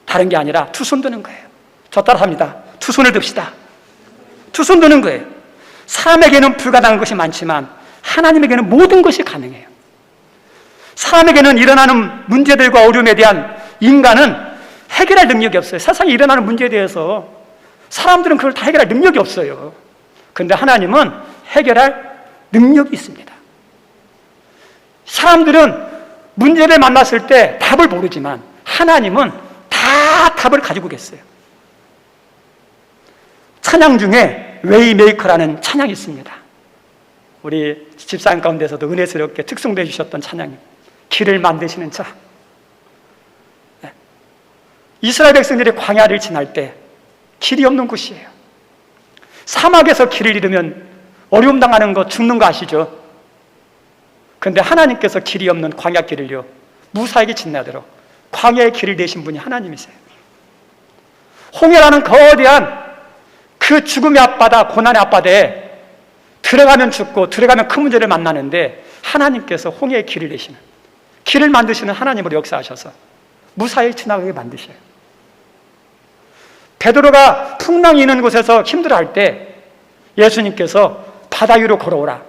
다른 게 아니라 두 손 드는 거예요. 저 따라 합니다. 두 손을 듭시다. 두 손 드는 거예요. 사람에게는 불가능한 것이 많지만 하나님에게는 모든 것이 가능해요. 사람에게는 일어나는 문제들과 어려움에 대한 인간은 해결할 능력이 없어요. 세상에 일어나는 문제에 대해서 사람들은 그걸 다 해결할 능력이 없어요. 그런데 하나님은 해결할 능력이 있습니다. 사람들은 문제를 만났을 때 답을 모르지만 하나님은 다 답을 가지고 계세요. 찬양 중에 웨이메이커라는 찬양이 있습니다. 우리 집사님 가운데서도 은혜스럽게 특송되어 주셨던 찬양이 길을 만드시는 자. 이스라엘 백성들이 광야를 지날 때 길이 없는 곳이에요. 사막에서 길을 잃으면 어려움 당하는 거, 죽는 거 아시죠? 그런데 하나님께서 길이 없는 광야 길을요 무사하게 지나도록 광야의 길을 내신 분이 하나님이세요. 홍해라는 거대한 그 죽음의 앞바다, 고난의 앞바다에 들어가면 죽고 들어가면 큰 문제를 만나는데 하나님께서 홍해의 길을 내시는, 길을 만드시는 하나님으로 역사하셔서 무사히 지나가게 만드셔요. 베드로가 풍랑이 있는 곳에서 힘들어할 때 예수님께서 바다 위로 걸어오라,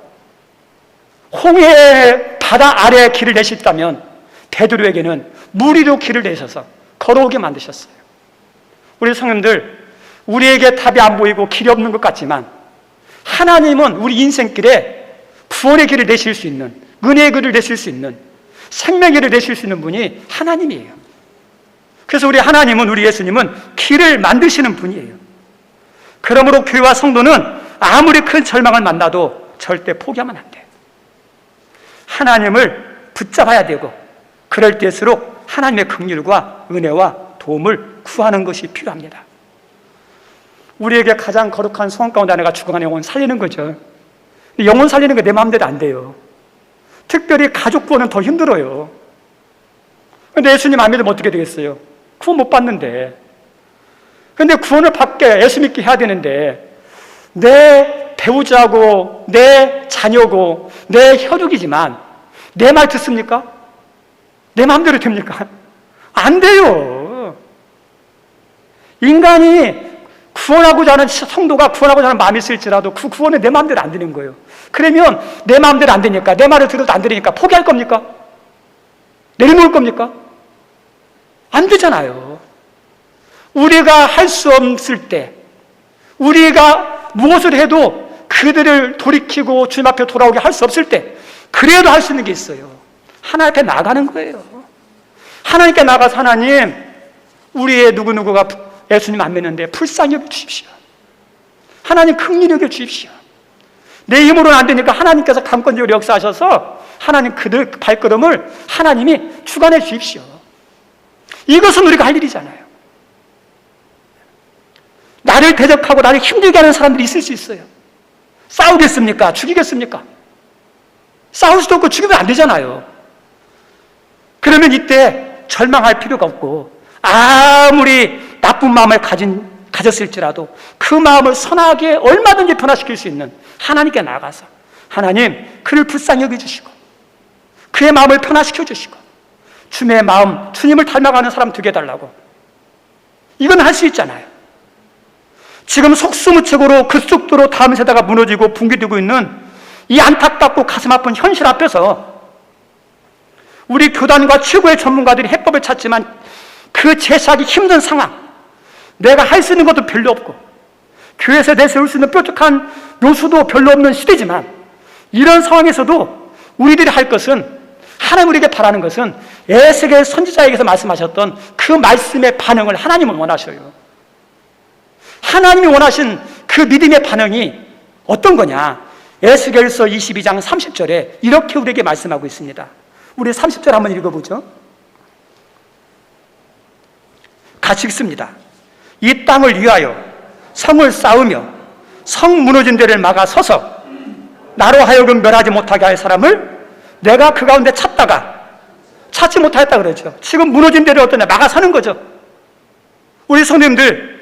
홍해의 바다 아래에 길을 내셨다면 베드로에게는 물 위로 길을 내셔서 걸어오게 만드셨어요. 우리 성님들, 우리에게 답이 안 보이고 길이 없는 것 같지만 하나님은 우리 인생길에 구원의 길을 내실 수 있는, 은혜의 길을 내실 수 있는, 생명의 길을 내실 수 있는 분이 하나님이에요. 그래서 우리 하나님은, 우리 예수님은 길을 만드시는 분이에요. 그러므로 교회와 성도는 아무리 큰 절망을 만나도 절대 포기하면 안 돼요. 하나님을 붙잡아야 되고, 그럴 때일수록 하나님의 긍휼과 은혜와 도움을 구하는 것이 필요합니다. 우리에게 가장 거룩한 소원 가운데 하나가 죽어가는 영혼 살리는 거죠. 영혼 살리는 게 내 마음대로 안 돼요. 특별히 가족 구원은 더 힘들어요. 근데 예수님 안 믿으면 어떻게 되겠어요? 구원 못 받는데. 근데 구원을 받게 예수 믿게 해야 되는데, 내 배우자고 내 자녀고 내 혈육이지만 내 말 듣습니까? 내 마음대로 됩니까? 안 돼요. 인간이 구원하고자 하는, 성도가 구원하고자 하는 마음이 있을지라도 그 구원은 내 마음대로 안 되는 거예요. 그러면 내 마음대로 안 되니까, 내 말을 들어도 안 되니까 포기할 겁니까? 내려놓을 겁니까? 안 되잖아요. 우리가 할 수 없을 때, 우리가 무엇을 해도 그들을 돌이키고 주님 앞에 돌아오게 할 수 없을 때, 그래도 할 수 있는 게 있어요. 하나님 앞에 나가는 거예요. 하나님께 나가서, 하나님, 우리의 누구누구가 예수님 안 믿는데 불쌍히 여겨 주십시오. 하나님 긍휼히 여겨 주십시오. 내 힘으로는 안 되니까 하나님께서 강권적으로 역사하셔서 하나님 그들 발걸음을 하나님이 주관해 주십시오. 이것은 우리가 할 일이잖아요. 나를 대적하고 나를 힘들게 하는 사람들이 있을 수 있어요. 싸우겠습니까? 죽이겠습니까? 싸울 수도 없고 죽이면 안 되잖아요. 그러면 이때 절망할 필요가 없고, 아무리 나쁜 마음을 가졌을지라도 그 마음을 선하게 얼마든지 변화시킬 수 있는 하나님께 나가서, 하나님, 그를 불쌍히 여겨주시고 그의 마음을 변화시켜 주시고 주님의 마음, 주님을 닮아가는 사람 되게 해달라고. 이건 할 수 있잖아요. 지금 속수무책으로 그 속도로 다음 세대가 무너지고 붕괴되고 있는 이 안타깝고 가슴 아픈 현실 앞에서 우리 교단과 최고의 전문가들이 해법을 찾지만 그 제시하기 힘든 상황, 내가 할 수 있는 것도 별로 없고 교회에서 내세울 수 있는 뾰족한 요소도 별로 없는 시대지만, 이런 상황에서도 우리들이 할 것은, 하나님 우리에게 바라는 것은 에스겔 선지자에게서 말씀하셨던 그 말씀의 반응을 하나님은 원하셔요. 하나님이 원하신 그 믿음의 반응이 어떤 거냐? 에스겔서 22장 30절에 이렇게 우리에게 말씀하고 있습니다. 우리 30절 한번 읽어보죠. 같이 읽습니다. 이 땅을 위하여 성을 쌓으며 성 무너진 데를 막아 서서 나로 하여금 멸하지 못하게 할 사람을 내가 그 가운데 찾다가 찾지 못하였다 그러죠. 지금 무너진 데를 어떠냐? 막아 서는 거죠. 우리 성도님들,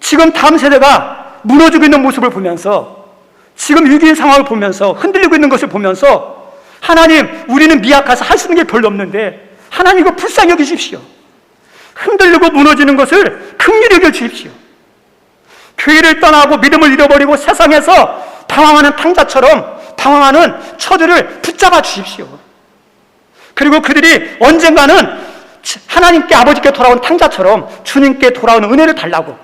지금 다음 세대가 무너지고 있는 모습을 보면서, 지금 위기인 상황을 보면서, 흔들리고 있는 것을 보면서, 하나님, 우리는 미약해서 할 수 있는 게 별로 없는데 하나님 이거 불쌍히 여기십시오. 흔들리고 무너지는 것을 긍휼히 여겨 주십시오. 교회를 떠나고 믿음을 잃어버리고 세상에서 방황하는 탕자처럼 방황하는 처들을 붙잡아 주십시오. 그리고 그들이 언젠가는 하나님께, 아버지께 돌아온 탕자처럼 주님께 돌아오는 은혜를 달라고.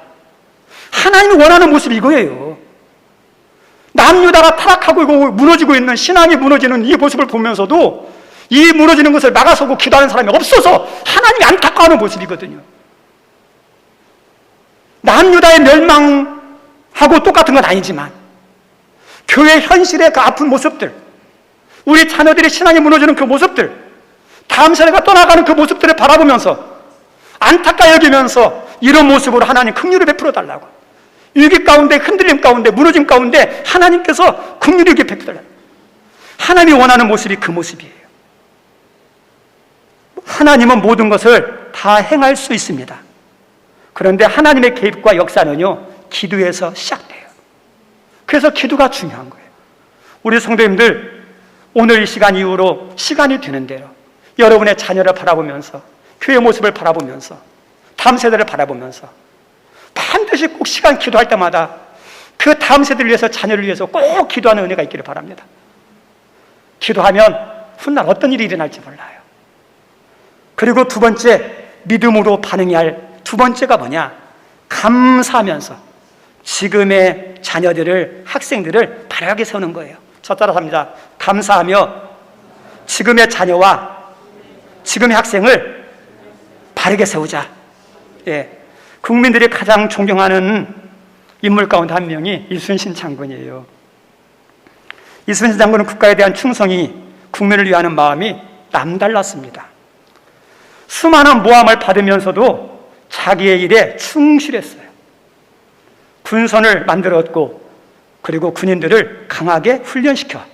하나님이 원하는 모습이 이거예요. 남유다가 타락하고 무너지고 있는, 신앙이 무너지는 이 모습을 보면서도 이 무너지는 것을 막아서고 기도하는 사람이 없어서 하나님이 안타까워하는 모습이거든요. 남유다의 멸망하고 똑같은 건 아니지만 교회 현실의 그 아픈 모습들, 우리 자녀들이 신앙이 무너지는 그 모습들, 다음 세대가 떠나가는 그 모습들을 바라보면서 안타까워 여기면서 이런 모습으로 하나님 긍휼을 베풀어 달라고. 위기 가운데, 흔들림 가운데, 무너짐 가운데 하나님께서 긍휼을 베풀어 달라고. 하나님이 원하는 모습이 그 모습이에요. 하나님은 모든 것을 다 행할 수 있습니다. 그런데 하나님의 개입과 역사는요, 기도에서 시작돼요. 그래서 기도가 중요한 거예요. 우리 성도님들, 오늘 이 시간 이후로 시간이 되는 대로 여러분의 자녀를 바라보면서, 교회 모습을 바라보면서, 다음 세대를 바라보면서 반드시 꼭 시간 기도할 때마다 그 다음 세대를 위해서, 자녀를 위해서 꼭 기도하는 은혜가 있기를 바랍니다. 기도하면 훗날 어떤 일이 일어날지 몰라요. 그리고 두 번째, 믿음으로 반응해야 할 두 번째가 뭐냐? 감사하면서 지금의 자녀들을, 학생들을 바르게 세우는 거예요. 저 따라서 합니다. 감사하며 지금의 자녀와 지금의 학생을 바르게 세우자. 예. 국민들이 가장 존경하는 인물 가운데 한 명이 이순신 장군이에요. 이순신 장군은 국가에 대한 충성이, 국민을 위하는 마음이 남달랐습니다. 수많은 모함을 받으면서도 자기의 일에 충실했어요. 군선을 만들었고, 그리고 군인들을 강하게 훈련시켜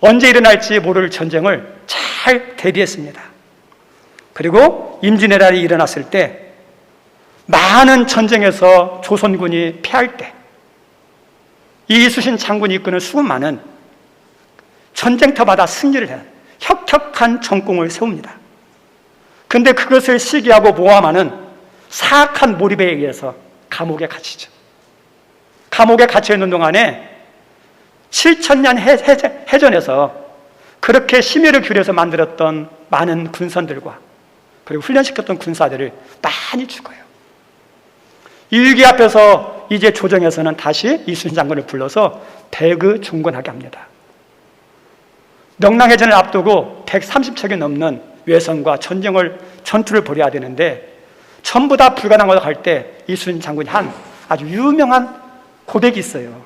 언제 일어날지 모를 전쟁을 잘 대비했습니다. 그리고 임진왜란이 일어났을 때, 많은 전쟁에서 조선군이 패할 때 이 이순신 장군이 이끄는 수많은 전쟁터마다 승리를 해 혁혁한 전공을 세웁니다. 그런데 그것을 시기하고 모함하는 사악한 몰입에 의해서 감옥에 갇히죠. 감옥에 갇혀있는 동안에 7,000년 해전에서 그렇게 심혈을 기울여서 만들었던 많은 군선들과 그리고 훈련시켰던 군사들을 많이 죽어요. 일기 앞에서 이제 조정에서는 다시 이순신 장군을 불러서 배그종군하게 합니다. 명랑해전을 앞두고 130척이 넘는 외선과 전투를 벌여야 되는데 전부 다 불가능하다고 할 때 이순신 장군이 한 아주 유명한 고백이 있어요.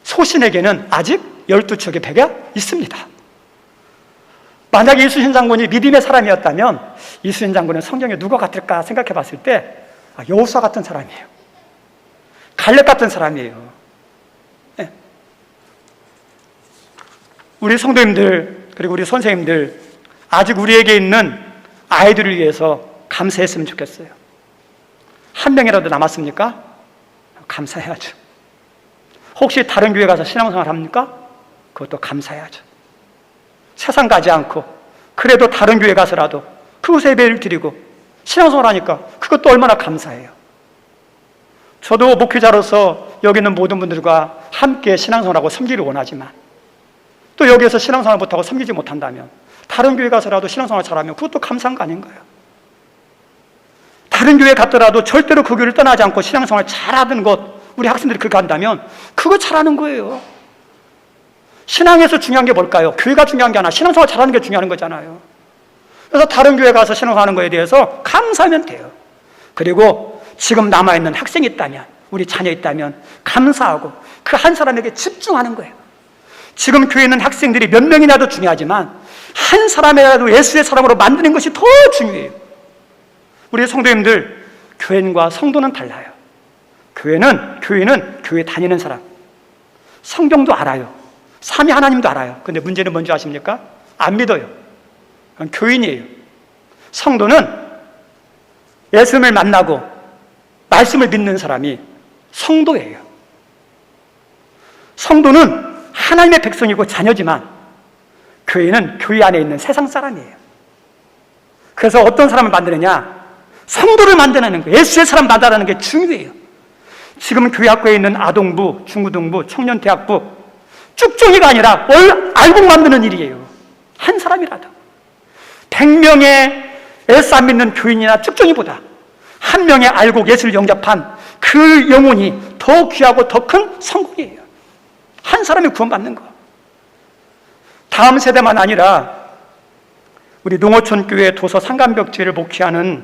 소신에게는 아직 12척의 배가 있습니다. 만약에 이순신 장군이 믿음의 사람이었다면 이순신 장군은 성경에 누가 같을까 생각해 봤을 때 여호수아 같은 사람이에요. 갈렙 같은 사람이에요. 네. 우리 성도님들 그리고 우리 선생님들 아직 우리에게 있는 아이들을 위해서 감사했으면 좋겠어요. 한 명이라도 남았습니까? 감사해야죠. 혹시 다른 교회 가서 신앙생활 합니까? 그것도 감사해야죠. 세상 가지 않고 그래도 다른 교회 가서라도 그곳에 예배를 드리고 신앙생활 하니까 그것도 얼마나 감사해요. 저도 목회자로서 여기 있는 모든 분들과 함께 신앙생활하고 섬기를 원하지만 또 여기에서 신앙생활 못하고 섬기지 못한다면 다른 교회 가서라도 신앙생활 잘하면 그것도 감사한 거 아닌가요? 다른 교회 갔더라도 절대로 그 교회를 떠나지 않고 신앙생활 잘하는 것 우리 학생들이 그렇게 한다면 그거 잘하는 거예요. 신앙에서 중요한 게 뭘까요? 교회가 중요한 게 아니라 신앙생활 잘하는 게 중요한 거잖아요. 그래서 다른 교회 가서 신앙하는 거에 대해서 감사하면 돼요. 그리고 지금 남아있는 학생이 있다면, 우리 자녀 있다면 감사하고 그 한 사람에게 집중하는 거예요. 지금 교회에 있는 학생들이 몇 명이나도 중요하지만 한 사람이라도 예수의 사람으로 만드는 것이 더 중요해요. 우리 성도님들, 교회과 성도는 달라요. 교회는 교회 다니는 사람, 성경도 알아요. 삼위 하나님도 알아요. 근데 문제는 뭔지 아십니까? 안 믿어요. 그건 교인이에요. 성도는 예수님을 만나고 말씀을 믿는 사람이 성도예요. 성도는 하나님의 백성이고 자녀지만 교회는 교회 안에 있는 세상 사람이에요. 그래서 어떤 사람을 만드느냐? 성도를 만드는 거예요. 예수의 사람 만들어내는 게 중요해요. 지금 교회 학교에 있는 아동부, 중고등부, 청년대학부 쭉정이가 아니라 알곡 만드는 일이에요. 한 사람이라도 100명의 예수 안 믿는 교인이나 쭉정이보다 한 명의 알곡 예수를 영접한 그 영혼이 더 귀하고 더 큰 성공이에요. 한 사람이 구원받는 거. 다음 세대만 아니라 우리 농어촌 교회 도서 상간벽지를 목회하는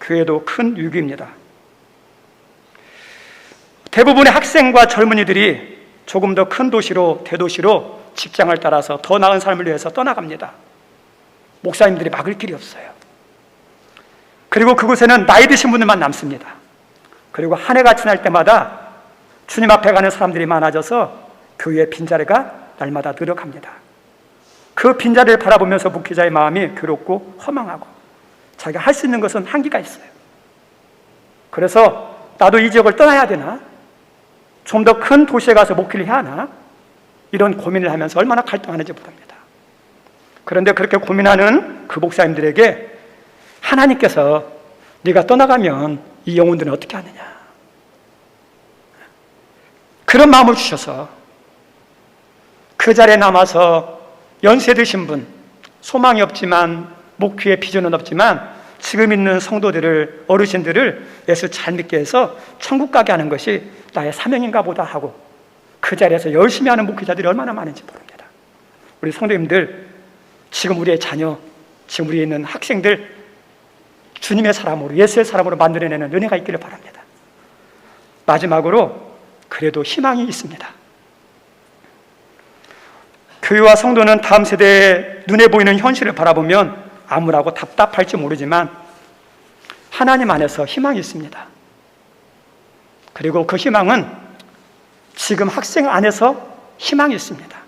교회도 큰 위기입니다. 대부분의 학생과 젊은이들이 조금 더 큰 도시로, 대도시로 직장을 따라서 더 나은 삶을 위해서 떠나갑니다. 목사님들이 막을 길이 없어요. 그리고 그곳에는 나이 드신 분들만 남습니다. 그리고 한 해가 지날 때마다 주님 앞에 가는 사람들이 많아져서 교회의 빈자리가 날마다 늘어갑니다. 그 빈자리를 바라보면서 목회자의 마음이 괴롭고 허망하고 자기가 할 수 있는 것은 한계가 있어요. 그래서 나도 이 지역을 떠나야 되나? 좀 더 큰 도시에 가서 목회를 해야 하나? 이런 고민을 하면서 얼마나 갈등하는지 모릅니다. 그런데 그렇게 고민하는 그 목사님들에게 하나님께서 네가 떠나가면 이 영혼들은 어떻게 하느냐? 그런 마음을 주셔서 그 자리에 남아서 연세 드신 분, 소망이 없지만 목회의 비전은 없지만 지금 있는 성도들을, 어르신들을 예수 잘 믿게 해서 천국 가게 하는 것이 나의 사명인가 보다 하고 그 자리에서 열심히 하는 목회자들이 얼마나 많은지 모릅니다. 우리 성도님들, 지금 우리의 자녀, 지금 우리에 있는 학생들 주님의 사람으로, 예수의 사람으로 만들어내는 은혜가 있기를 바랍니다. 마지막으로 그래도 희망이 있습니다. 교회와 성도는 다음 세대의 눈에 보이는 현실을 바라보면 암울하고 답답할지 모르지만 하나님 안에서 희망이 있습니다. 그리고 그 희망은 지금 학생 안에서 희망이 있습니다.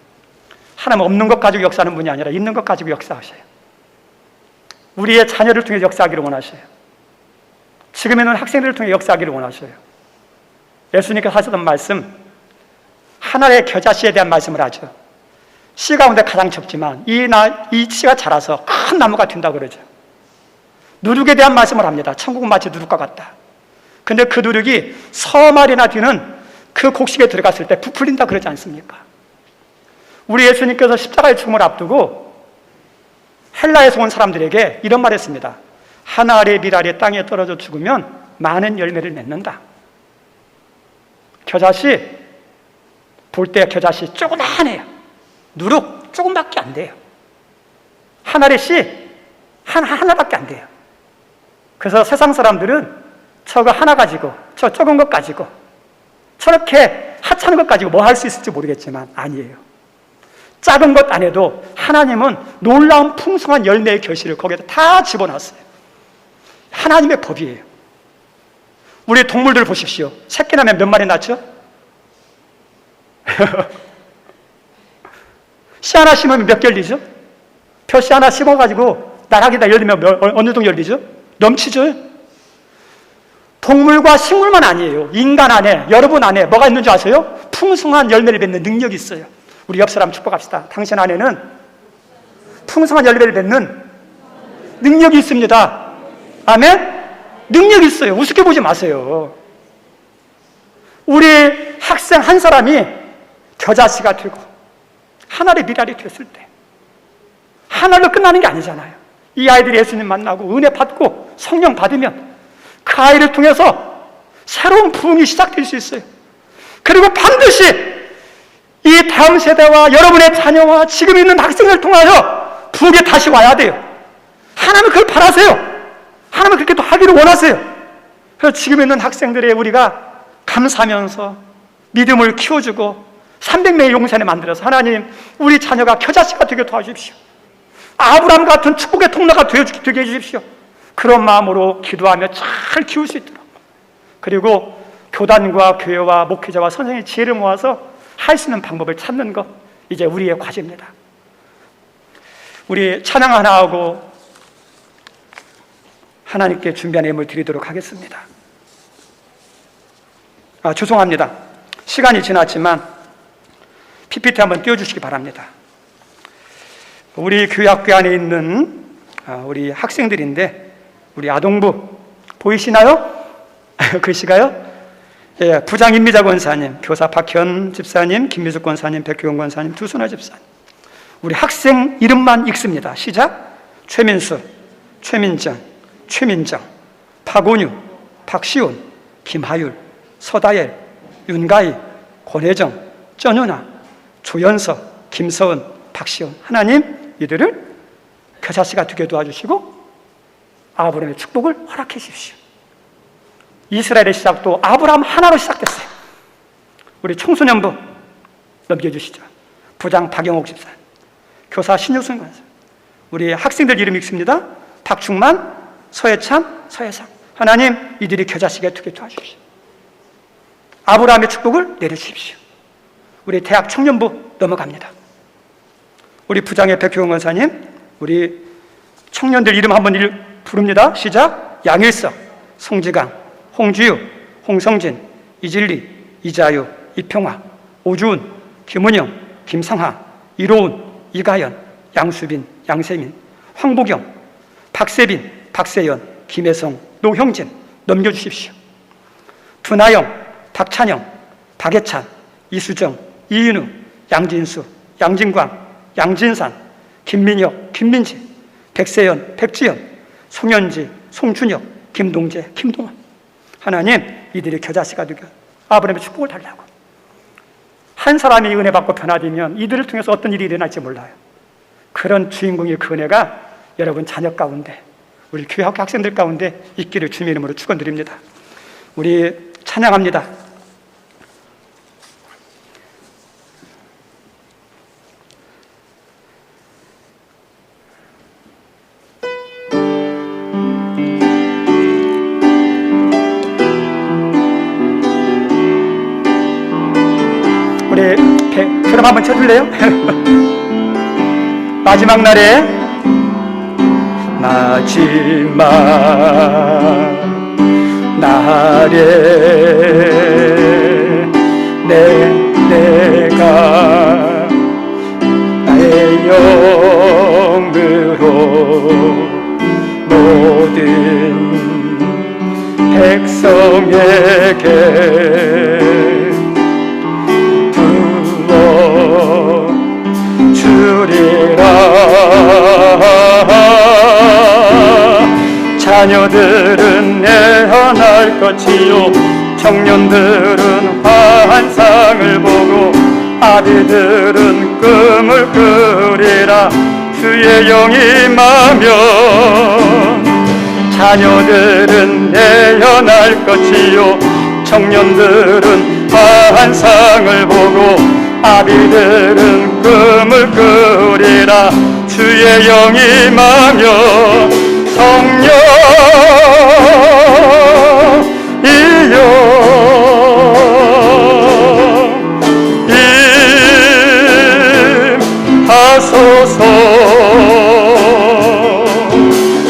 하나님 없는 것 가지고 역사하는 분이 아니라 있는 것 가지고 역사하셔요. 우리의 자녀를 통해 역사하기를 원하셔요. 지금 있는 학생들을 통해 역사하기를 원하셔요. 예수님께서 하셨던 말씀, 하나의 겨자씨에 대한 말씀을 하죠. 씨 가운데 가장 적지만 이 씨가 자라서 큰 나무가 된다고 그러죠. 누룩에 대한 말씀을 합니다. 천국은 마치 누룩과 같다. 근데 그 누룩이 서말이나 뒤는 그 곡식에 들어갔을 때 부풀린다 그러지 않습니까? 우리 예수님께서 십자가의 죽음을 앞두고 헬라에서 온 사람들에게 이런 말 했습니다. 하나 알의 밀알이 땅에 떨어져 죽으면 많은 열매를 맺는다. 겨자씨, 볼 때 겨자씨 조그만해요. 누룩 조금밖에 안 돼요. 한 알의 씨 하나밖에 안 돼요. 그래서 세상 사람들은 저거 하나 가지고, 저 적은 것 가지고, 저렇게 하찮은 것 가지고 뭐 할 수 있을지 모르겠지만 아니에요. 작은 것 안 해도 하나님은 놀라운 풍성한 열매의 결실을 거기에다 다 집어넣었어요. 하나님의 법이에요. 우리 동물들 보십시오. 새끼 나면 몇 마리 낳죠? 씨 하나 심으면 몇 개 열리죠? 벼씨 하나 심어가지고 나락에다 열리면 어느 정도 열리죠? 넘치죠? 동물과 식물만 아니에요. 인간 안에, 여러분 안에 뭐가 있는 줄 아세요? 풍성한 열매를 맺는 능력이 있어요. 우리 옆 사람 축복합시다. 당신 안에는 풍성한 열매를 맺는 능력이 있습니다. 아멘? 능력이 있어요. 우습게 보지 마세요. 우리 학생 한 사람이 겨자씨가 되고 하나의 미랄이 됐을 때 하나로 끝나는 게 아니잖아요. 이 아이들이 예수님 만나고 은혜 받고 성령 받으면 그 아이를 통해서 새로운 부흥이 시작될 수 있어요. 그리고 반드시 이 다음 세대와 여러분의 자녀와 지금 있는 학생을 통하여 부흥이 다시 와야 돼요. 하나님은 그걸 바라세요. 하나님은 그렇게 또 하기를 원하세요. 그래서 지금 있는 학생들의 우리가 감사하면서 믿음을 키워주고 300명의 용산에 만들어서 하나님 우리 자녀가 겨자씨가 되게 도와주십시오. 아브라함 같은 축복의 통로가 되게 해주십시오. 그런 마음으로 기도하며 잘 키울 수 있도록, 그리고 교단과 교회와 목회자와 선생님의 지혜를 모아서 할 수 있는 방법을 찾는 것, 이제 우리의 과제입니다. 우리 찬양 하나 하고 하나님께 준비한 예물 드리도록 하겠습니다. 죄송합니다. 시간이 지났지만 PPT 한번 띄워주시기 바랍니다. 우리 교회 학교 안에 있는 우리 학생들인데, 우리 아동부 보이시나요? 글씨가요? 예, 부장 임미자 권사님, 교사 박현 집사님, 김미숙 권사님, 백효원 권사님, 두순아 집사님. 우리 학생 이름만 읽습니다. 시작. 최민수, 최민정, 최민정, 박온유, 박시온, 김하율, 서다엘, 윤가희, 권혜정, 전윤아, 조연석, 김서은, 박시온. 하나님 이들을 겨자씨가 되게 도와주시고 아브라함의 축복을 허락해 주십시오. 이스라엘의 시작도 아브라함 하나로 시작됐어요. 우리 청소년부 넘겨주시죠. 부장 박영옥 집사, 교사 신유순 권사. 우리 학생들 이름 읽습니다. 박충만, 서해찬, 서해상. 하나님 이들이 겨자씨가 되게 도와주십시오. 아브라함의 축복을 내려주십시오. 우리 대학 청년부 넘어갑니다. 우리 부장의 백효원 권사님, 우리 청년들 이름 한번 부릅니다. 시작. 양일석, 송지강, 홍주유, 홍성진, 이진리, 이자유, 이평화, 오주은, 김은영, 김상하, 이로운, 이가연, 양수빈, 양세민, 황보경, 박세빈, 박세연, 김혜성, 노형진 넘겨주십시오. 분하영, 박찬영, 박예찬, 이수정, 이인우, 양진수, 양진광, 양진산, 김민혁, 김민지, 백세연, 백지연, 송현지, 송준혁, 김동재, 김동원. 하나님, 이들이 겨자씨가 되고 아브라함의 축복을 달라고. 한 사람이 은혜 받고 변화되면 이들을 통해서 어떤 일이 일어날지 몰라요. 그런 주인공의 그 은혜가 여러분 자녀 가운데, 우리 교회 학생들 가운데 있기를 주님의 이름으로 축원드립니다. 우리 찬양합니다. 우리 그럼 한번 쳐줄래요? 마지막 날에 내가 나의 영으로 모든 백성에게 주리라. 자녀들은 내어날 것이요 청년들은 환상을 보고 아비들은 꿈을 꾸리라. 주의 영이 임하면 자녀들은 내어날 것이요 청년들은 환상을 보고 아비들은 꿈을 꾸리라. 주의 영이 임하면 성령이여 임하소서.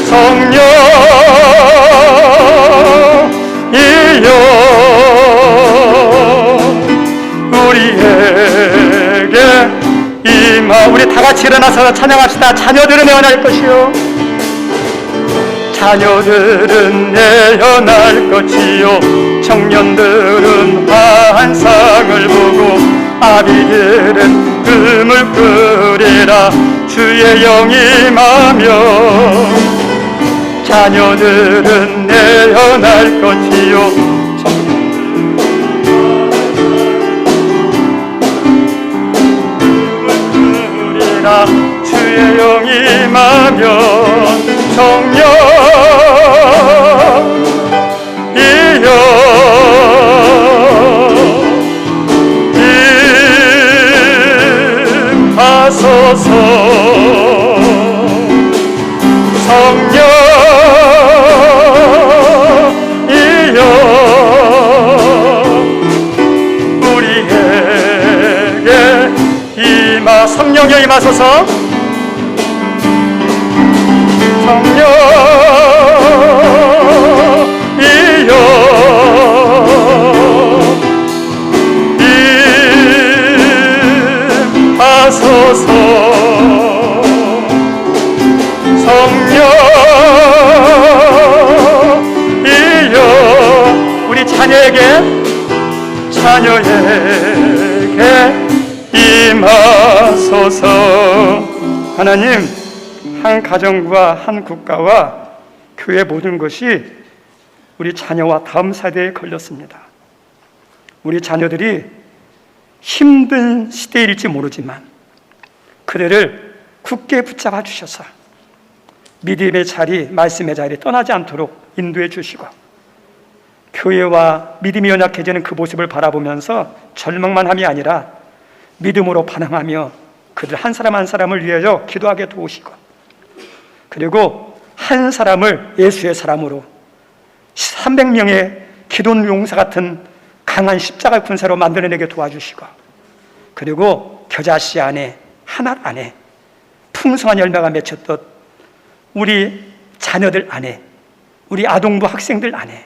성령이여 우리에게 우리 다 같이 일어나서 찬양합시다. 자녀들은 내어날 것이요 자녀들은 내어날 것이요 청년들은 환상을 보고 아비들은 꿈을 꾸리라. 주의 영이 임하면 자녀들은 내어날 것이요 주의 영이 임하면 성령이여 임하소서. 성령이여 우리에게 성령여 임하소서. 성령이여 임하소서. 성령이여 우리 자녀에게 임하소서. 하나님, 한 가정과 한 국가와 교회 모든 것이 우리 자녀와 다음 세대에 걸렸습니다. 우리 자녀들이 힘든 시대일지 모르지만 그들을 굳게 붙잡아 주셔서 믿음의 자리, 말씀의 자리에 떠나지 않도록 인도해 주시고 교회와 믿음이 연약해지는 그 모습을 바라보면서 절망만 함이 아니라 믿음으로 반응하며 그들 한 사람 한 사람을 위하여 기도하게 도우시고 그리고 한 사람을 예수의 사람으로 300명의 기돈 용사 같은 강한 십자가 군사로 만들어내게 도와주시고 그리고 겨자씨 안에 하나 안에 풍성한 열매가 맺혔던 우리 자녀들 안에 우리 아동부 학생들 안에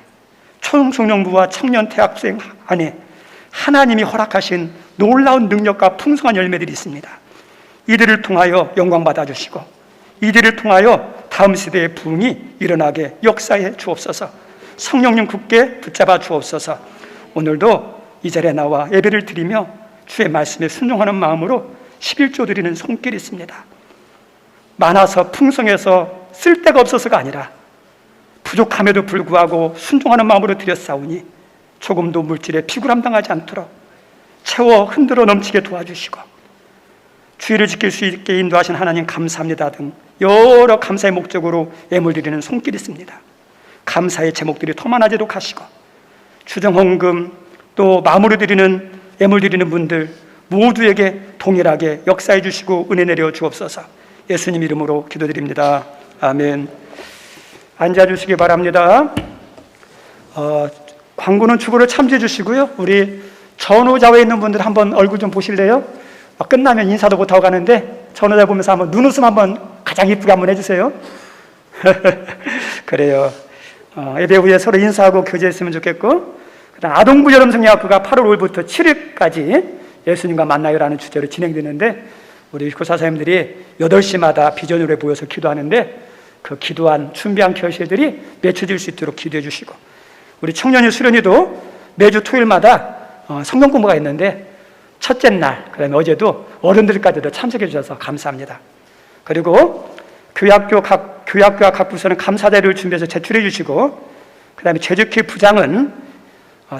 청소년부와 청년 대학생 안에 하나님이 허락하신 놀라운 능력과 풍성한 열매들이 있습니다. 이들을 통하여 영광 받아주시고 이들을 통하여 다음 세대의 부흥이 일어나게 역사해 주옵소서. 성령님 굳게 붙잡아 주옵소서. 오늘도 이 자리에 나와 예배를 드리며 주의 말씀에 순종하는 마음으로 11조 드리는 손길이 있습니다. 많아서 풍성해서 쓸데가 없어서가 아니라 부족함에도 불구하고 순종하는 마음으로 드렸사오니 조금도 물질에 비굴함당하지 않도록 채워 흔들어 넘치게 도와주시고 주의를 지킬 수 있게 인도하신 하나님 감사합니다 등 여러 감사의 목적으로 예물 드리는 손길이 있습니다. 감사의 제목들이 더 많아지도록 하시고 주정헌금 또 마음으로 드리는 예물 드리는 분들 모두에게 동일하게 역사해 주시고 은혜 내려 주옵소서. 예수님 이름으로 기도드립니다. 아멘. 앉아주시기 바랍니다. 광고는 축으로 참조해 주시고요. 우리 전후좌우에 있는 분들 한번 얼굴 좀 보실래요? 끝나면 인사도 못하고 가는데 전후좌우 보면서 한번 눈웃음 한번 가장 이쁘게 한번 해주세요. 그래요. 예배 후에 서로 인사하고 교제했으면 좋겠고, 그다음 아동부 여름성리학교가 8월 5일부터 7일까지 예수님과 만나요라는 주제로 진행되는데 우리 교사선생님들이 8시마다 비전으로 모여서 기도하는데 그 기도한 준비한 결실들이 맺혀질 수 있도록 기도해 주시고, 우리 청년이 수련회도 매주 토요일마다 성경 공부가 있는데 첫째 날, 그다음에 어제도 어른들까지도 참석해 주셔서 감사합니다. 그리고 교회학교와 각 부서는 감사 자료를 준비해서 제출해 주시고, 그다음에 제주교회 부장은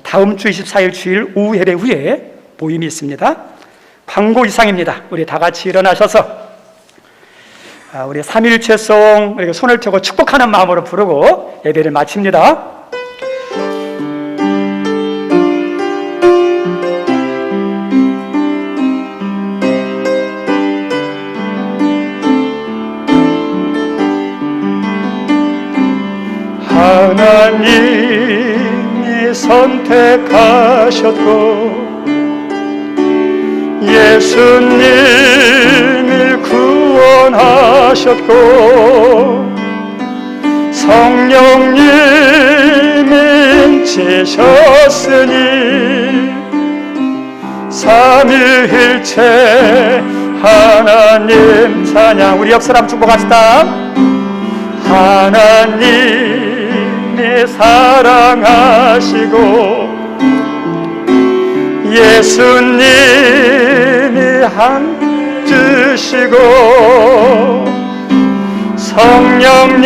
다음 주 24일 주일 오후 예배 후에 모임이 있습니다. 광고 이상입니다. 우리 다 같이 일어나셔서 우리 삼일체송 그리고 손을 펴고 축복하는 마음으로 부르고 예배를 마칩니다. 하나님이 선택하셨고 예수님이 구원하셨고 성령님이 인치셨으니 삼위일체 하나님 찬양. 우리 옆사람 축복합시다. 하나님이 사랑하시고 예수님이 함주시고 성령님이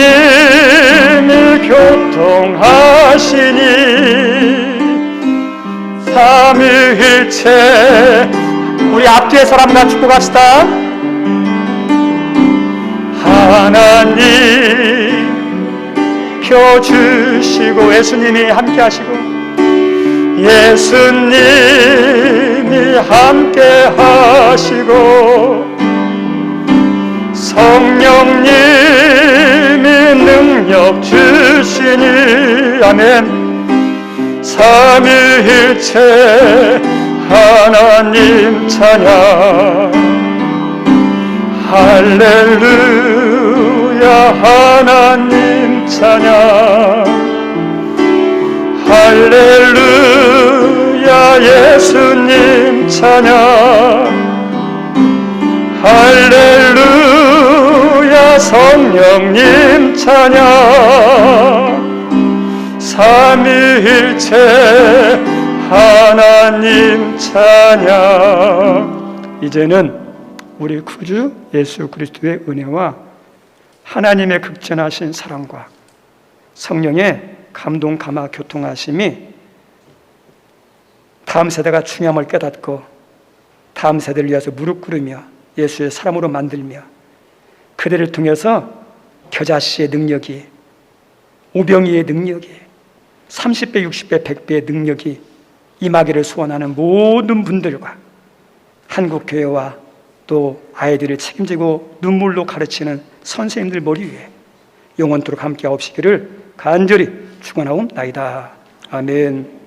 교통하시니 삼위일체. 우리 앞뒤에 사람과 축복합시다. 하나님 켜주시고 예수님이 함께하시고 예수님이 함께하시고 성령님이 능력 주시니 아멘. 삼위일체 하나님 찬양. 할렐루야 하나님 찬양. 할렐루야 예수님 찬양. 할렐루야 성령님 찬양. 삼위일체 하나님 찬양. 이제는 우리 구주 예수 그리스도의 은혜와 하나님의 극진하신 사랑과 성령의 감동 감화 교통하심이 다음 세대가 중요함을 깨닫고 다음 세대를 위해서 무릎 꿇으며 예수의 사람으로 만들며 그들을 통해서 겨자씨의 능력이, 오병이의 능력이, 30배, 60배, 100배의 능력이 임하기를 소원하는 모든 분들과 한국교회와 또 아이들을 책임지고 눈물로 가르치는 선생님들 머리 위에 영원토록 함께 하옵시기를 간절히 축원하옵나이다. 아멘.